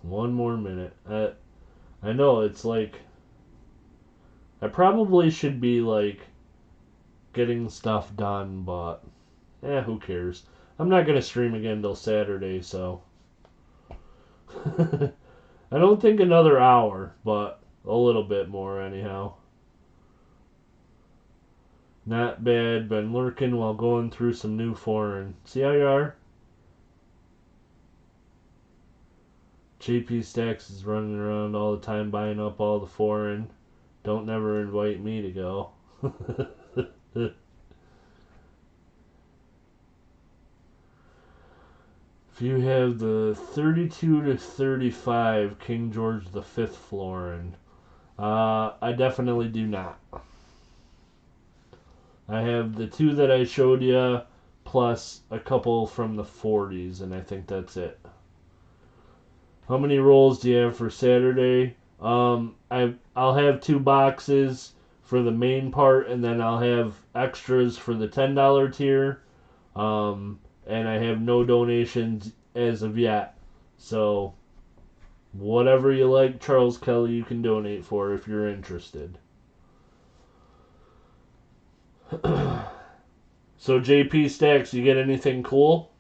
One more minute. I know, it's like I probably should be like getting stuff done, but who cares? I'm not gonna stream again till Saturday, so I don't think another hour, but a little bit more anyhow. Not bad. Been lurking while going through some new foreign. See how you are? JP Stacks is running around all the time buying up all the foreign. Don't never invite me to go. If you have the 32 to 35 King George V florin, I definitely do not. I have the two that I showed you, plus a couple from the 40s, and I think that's it. How many rolls do you have for Saturday? I'll have 2 boxes for the main part, and then I'll have extras for the $10 tier. And I have no donations as of yet. So, whatever you like, Charles Kelly, you can donate for if you're interested. So, JP Stacks, you get anything cool?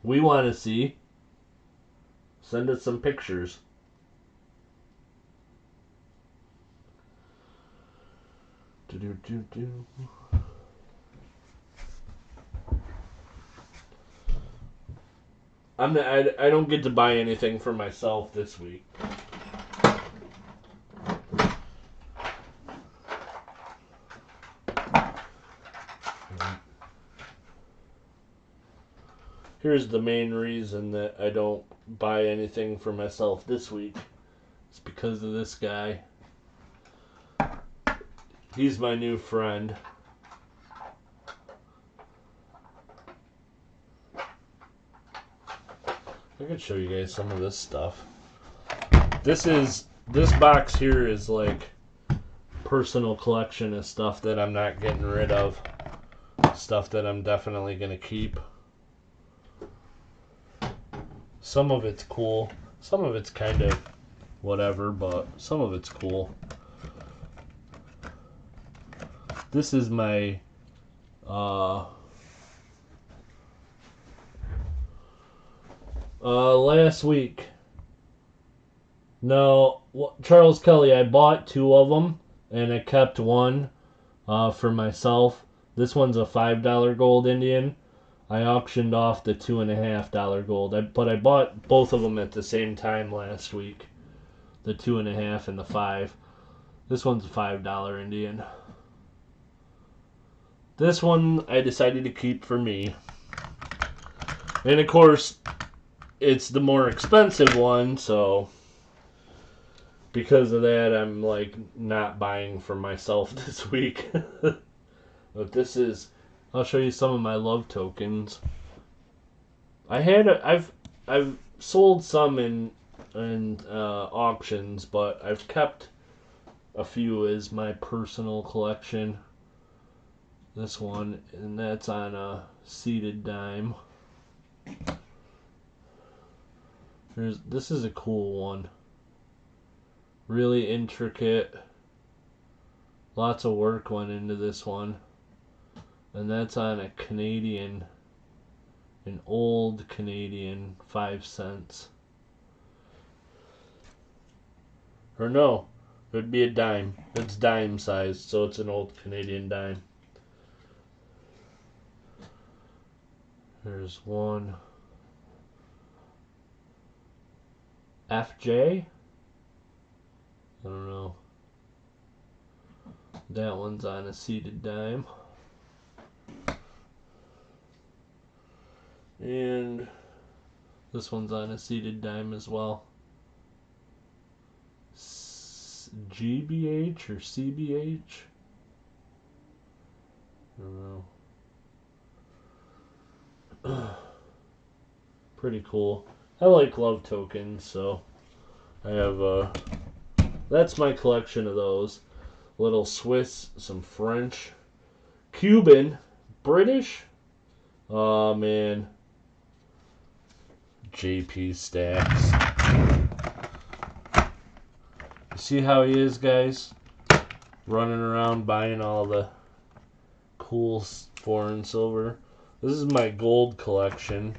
We want to see. Send us some pictures. I don't get to buy anything for myself this week. Here's the main reason that I don't buy anything for myself this week. It's because of this guy. He's my new friend. I can show you guys some of this stuff. This box here is like personal collection of stuff that I'm not getting rid of. Stuff that I'm definitely gonna keep. Some of it's cool. Some of it's kind of whatever, but some of it's cool. This is my last week. No, Charles Kelly, I bought 2 of them and I kept one for myself. This one's a $5 gold Indian. I auctioned off the $2.50 gold, but I bought both of them at the same time last week. The 2.5 and the 5. This one's a $5 Indian. This one I decided to keep for me. And of course, it's the more expensive one, so because of that, I'm like not buying for myself this week. But this is, I'll show you some of my love tokens. I've sold some in auctions, but I've kept a few as my personal collection. This one, and that's on a seated dime. This is a cool one. Really intricate. Lots of work went into this one. And that's on a Canadian, an old Canadian 5 cents. Or no, it would be a dime. It's dime sized, so it's an old Canadian dime. There's one. FJ? I don't know. That one's on a seated dime. And this one's on a seated dime as well. GBH or CBH? I don't know. Pretty cool. I like love tokens, so I have that's my collection of those. Little Swiss, some French, Cuban, British. Oh man. JP Stacks. You see how he is, guys? Running around buying all the cool foreign silver. This is my gold collection.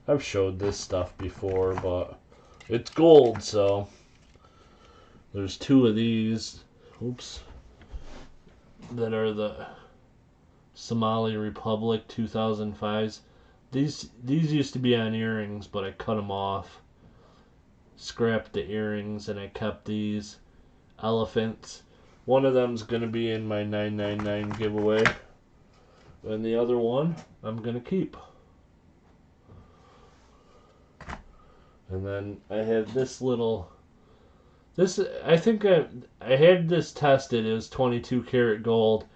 I've showed this stuff before, but it's gold, so there's 2 of these. Oops. That are the Somali Republic 2005s. These used to be on earrings, but I cut them off. Scrapped the earrings, and I kept these elephants. One of them's going to be in my 999 giveaway. And the other one I'm going to keep. And then I have this little... I think I had this tested. It was 22 karat gold.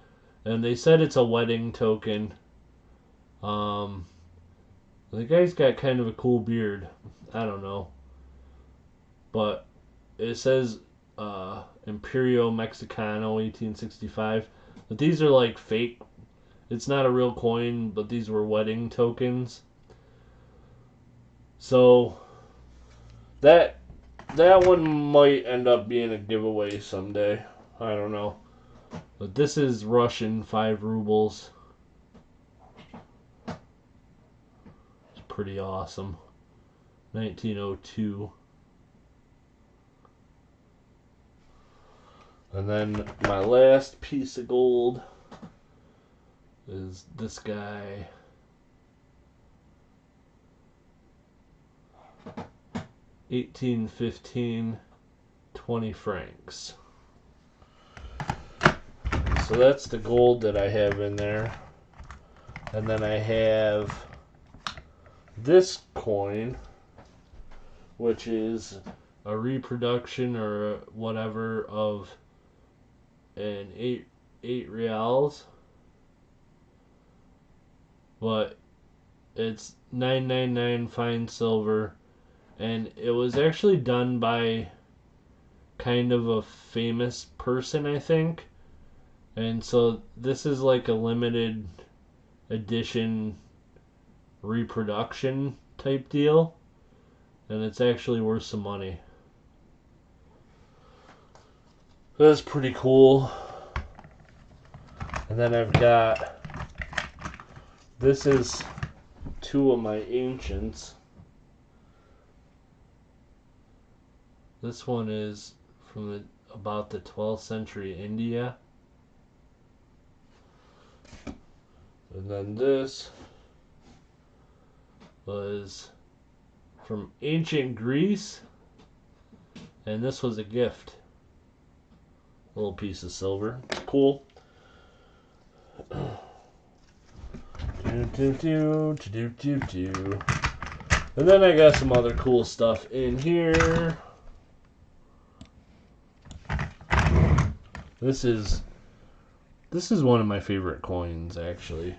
And they said it's a wedding token. The guy's got kind of a cool beard. I don't know. But it says Imperio Mexicano 1865. But these are like fake. It's not a real coin, but these were wedding tokens. So that one might end up being a giveaway someday. I don't know. But this is Russian 5 rubles. It's pretty awesome. 1902. And then my last piece of gold is this guy. 1815, 20 francs. So that's the gold that I have in there. And then I have this coin, which is a reproduction or whatever of an 8 reals. But it's 999 fine silver. And it was actually done by kind of a famous person, I think. And so this is like a limited edition reproduction type deal. And it's actually worth some money. That's pretty cool. And then I've got... This is 2 of my ancients. This one is from about the 12th century India. And then this was from ancient Greece. And this was a gift. A little piece of silver. Cool. And then I got some other cool stuff in here. This is one of my favorite coins, actually.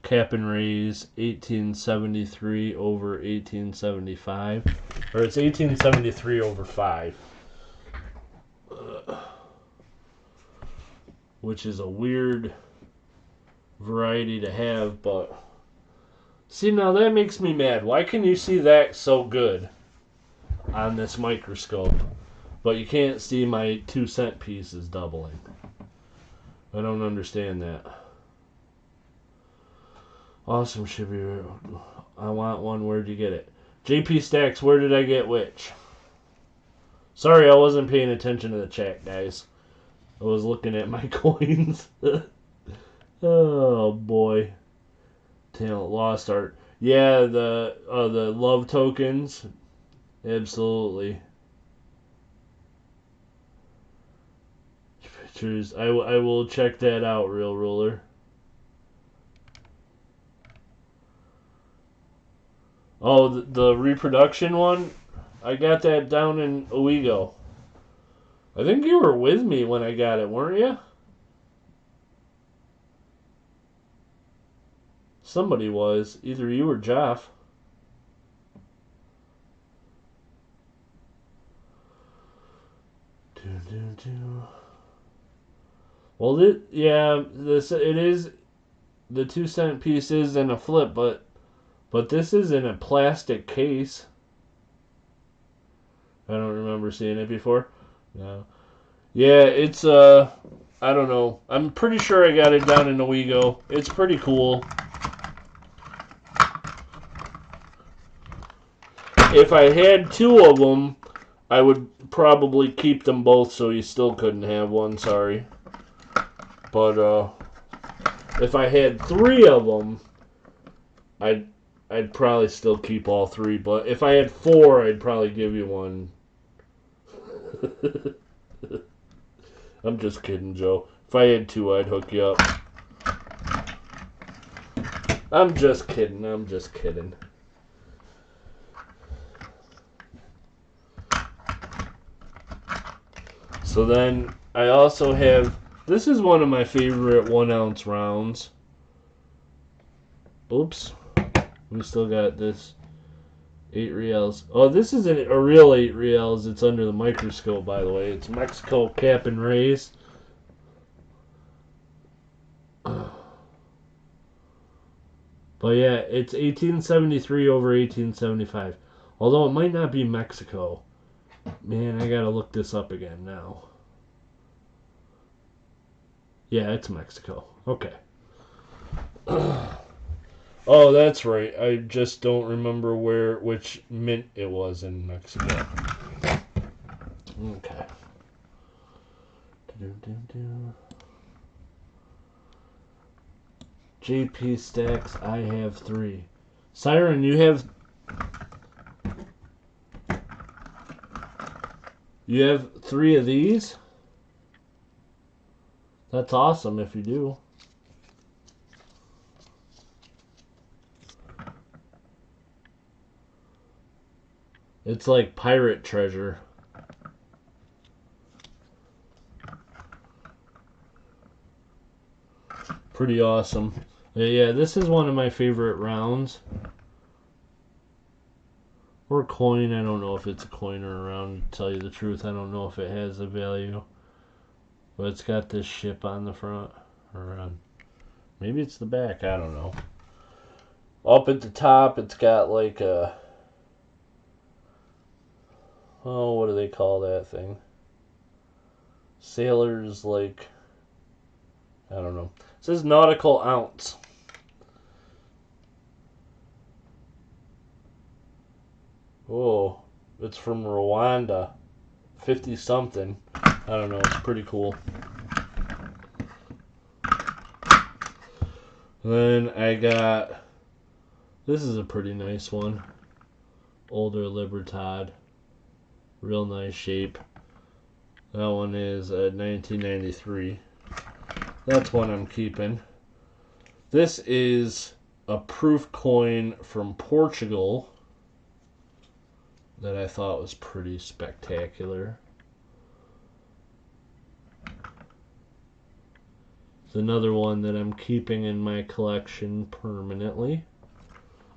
Cap and raise 1873 over 1875. Or it's 1873 over 5. Which is a weird variety to have, but... See, now that makes me mad. Why can you see that so good on this microscope? But you can't see my 2-cent pieces doubling. I don't understand that. Awesome, Shibby Rob. I want one. Where'd you get it? JP Stacks, where did I get which? Sorry, I wasn't paying attention to the chat, guys. I was looking at my coins. Oh, boy. Talent Lost Art. Yeah, the love tokens. Absolutely. Pictures. I will check that out, Real Ruler. Oh, the reproduction one? I got that down in Owego. I think you were with me when I got it, weren't you? Somebody was. Either you or Jeff. Well, it is the 2-cent piece is in a flip, but this is in a plastic case. I don't remember seeing it before. No. Yeah, it's I don't know. I'm pretty sure I got it down in Owego. It's pretty cool. if I had two of them, I would probably keep them both so you still couldn't have one, sorry. But if I had three of them, I'd probably still keep all three. But if I had four, I'd probably give you one. I'm just kidding, Joe. If I had two, I'd hook you up. I'm just kidding. I'm just kidding. So then I also have, this is one of my favorite 1 ounce rounds. Oops. We still got this 8 reals. Oh, this isn't a real 8 reals. It's under the microscope, by the way. It's Mexico cap and raise. But yeah, it's 1873 over 1875. Although it might not be Mexico. Man, I gotta look this up again now. Yeah, it's Mexico. Okay. Oh, that's right. I just don't remember which mint it was in Mexico. Okay. JP stacks, I have 3. Siren, you have 3 of these? That's awesome if you do. It's like pirate treasure. Pretty awesome. Yeah, this is one of my favorite rounds. Or coin. I don't know if it's a coin or a round, to tell you the truth. I don't know if it has a value. But it's got this ship on the front. Or on, maybe it's the back. I don't know. Up at the top, it's got like a... Oh, what do they call that thing? Sailors, like... I don't know. It says nautical ounce. Oh, it's from Rwanda. 50-something. I don't know. It's pretty cool. Then I got... This is a pretty nice one. Older Libertad. Real nice shape. That one is 1993. That's one I'm keeping. This is a proof coin from Portugal that I thought was pretty spectacular. It's another one that I'm keeping in my collection permanently.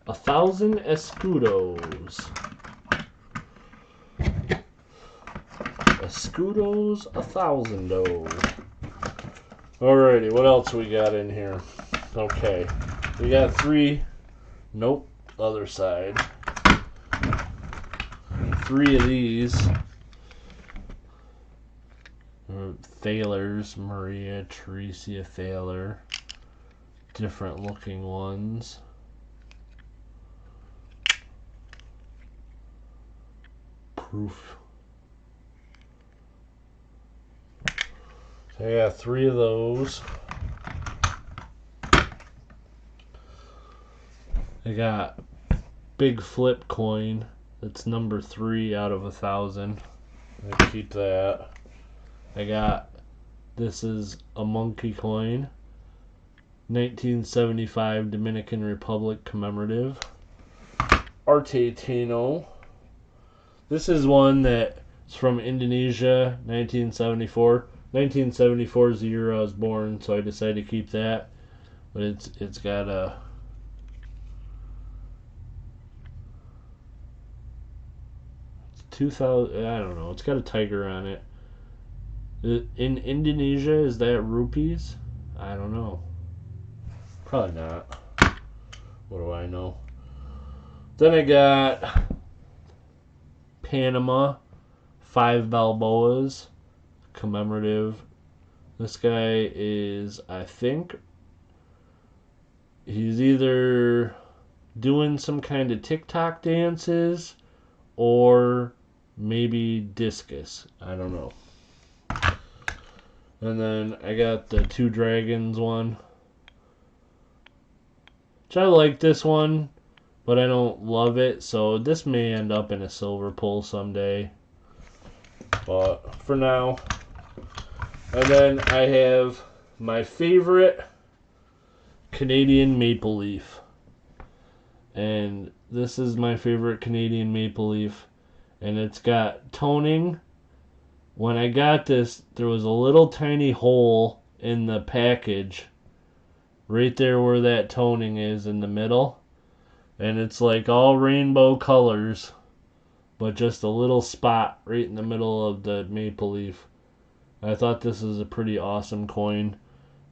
1,000 escudos. Escudos 1,000. Alrighty, what else we got in here? Okay, we got 3. Nope, other side. 3 of these. Thalers, Maria Theresia Thaler. Different looking ones. Proof. So I got 3 of those. I got big flip coin. That's number 3 out of 1,000. I keep that. I got, this is a monkey coin. 1975 Dominican Republic commemorative. Arte Tino. This is one that's from Indonesia, 1974. 1974 is the year I was born, so I decided to keep that. But it's got a... It's 2000, I don't know, it's got a tiger on it. In Indonesia, is that rupees? I don't know. Probably not. What do I know? Then I got Panama, 5 Balboas, commemorative. This guy is, I think, he's either doing some kind of TikTok dances or maybe discus. I don't know. And then I got the Two Dragons one, which I like this one, but I don't love it, so this may end up in a silver pull someday. But for now. And then I have my favorite Canadian maple leaf. And this is my favorite Canadian maple leaf. And it's got toning. When I got this, there was a little tiny hole in the package right there where that toning is in the middle. And it's like all rainbow colors, but just a little spot right in the middle of the maple leaf. I thought this was a pretty awesome coin.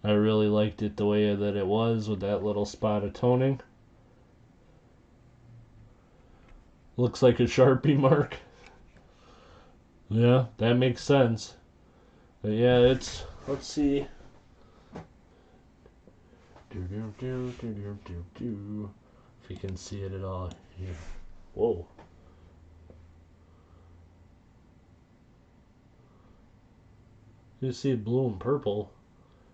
I really liked it the way that it was with that little spot of toning. Looks like a Sharpie mark. Yeah, that makes sense. But yeah, it's, let's see. If you can see it at all here. Whoa. You see blue and purple.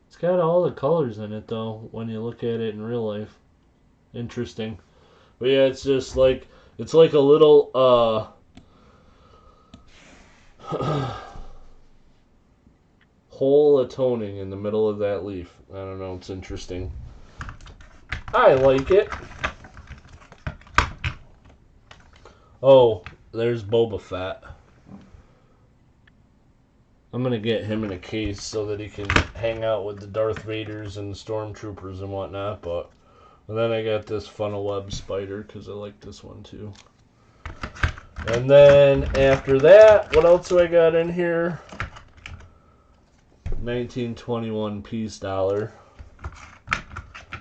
It's got all the colors in it though when you look at it in real life. Interesting. But yeah, it's just like, it's like a little hole of toning in the middle of that leaf. I don't know, it's interesting. I like it. Oh, there's Boba Fett. I'm going to get him in a case so that he can hang out with the Darth Vaders and the Stormtroopers and whatnot. But and then I got this funnel web spider because I like this one too. And then after that, what else do I got in here? 1921 peace dollar.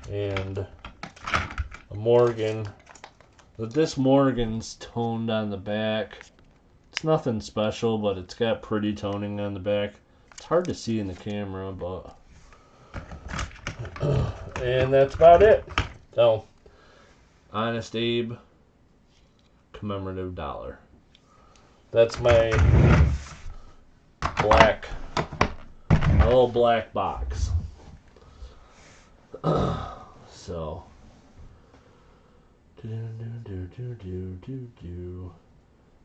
And a Morgan. But this Morgan's toned on the back. It's nothing special, but it's got pretty toning on the back. It's hard to see in the camera, but... and that's about it. So, Honest Abe commemorative dollar. That's my little black box. So...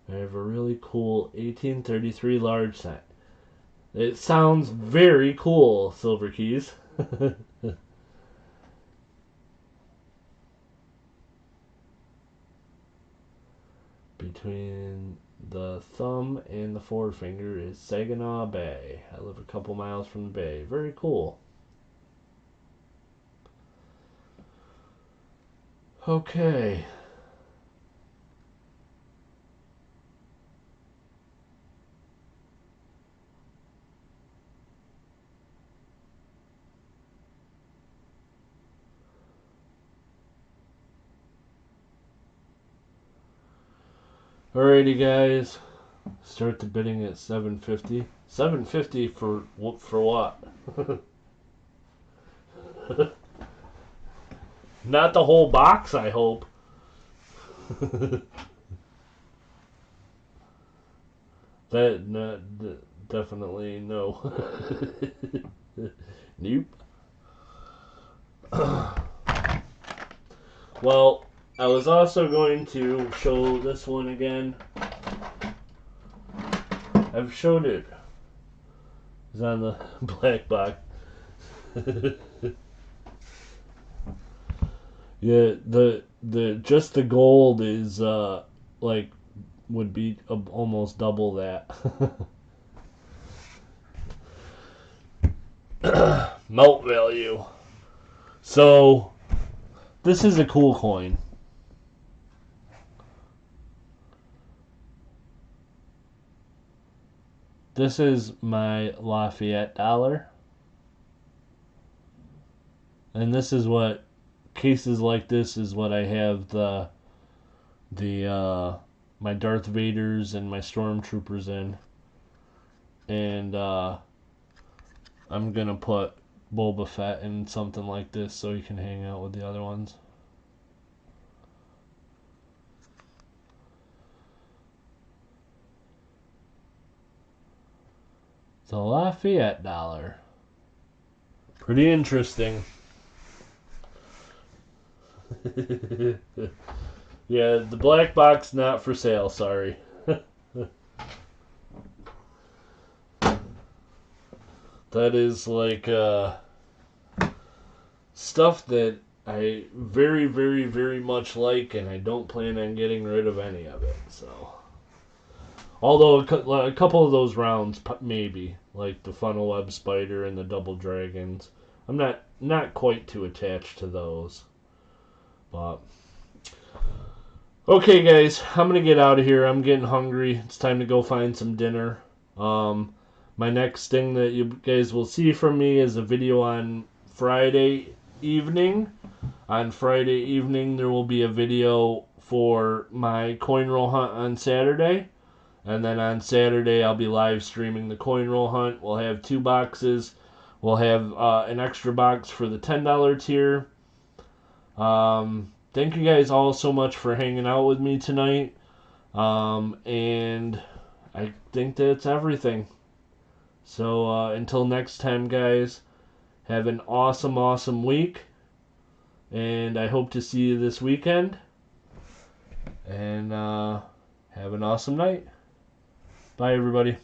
I have a really cool 1833 large set. It sounds very cool, Silver Keys. Between the thumb and the forefinger is Saginaw Bay. I live a couple miles from the bay. Very cool. Okay. Alrighty, guys. Start the bidding at $750. $750 for what? Not the whole box, I hope. Definitely no. Nope. Well, I was also going to show this one again. I've showed it. It's on the black box. Yeah, just the gold is like would be almost double that. Melt value. So this is a cool coin. This is my Lafayette dollar. And this is what cases like this is what I have my Darth Vaders and my Stormtroopers in. And I'm gonna put Boba Fett in something like this so he can hang out with the other ones. The Lafayette dollar. Pretty interesting. Yeah, the black box not for sale, sorry. That is like stuff that I very, very, very much like, and I don't plan on getting rid of any of it. So, although a couple of those rounds, maybe like the funnel web spider and the double dragons, I'm not quite too attached to those. But okay, guys, I'm gonna get out of here. I'm getting hungry. It's time to go find some dinner. My next thing that you guys will see from me is a video on Friday evening. On Friday evening, there will be a video for my coin roll hunt on Saturday. And then on Saturday, I'll be live streaming the coin roll hunt. We'll have 2 boxes. We'll have an extra box for the $10 tier. Thank you guys all so much for hanging out with me tonight. And I think that's everything. So until next time, guys, have an awesome, awesome week. And I hope to see you this weekend. And have an awesome night. Bye, everybody.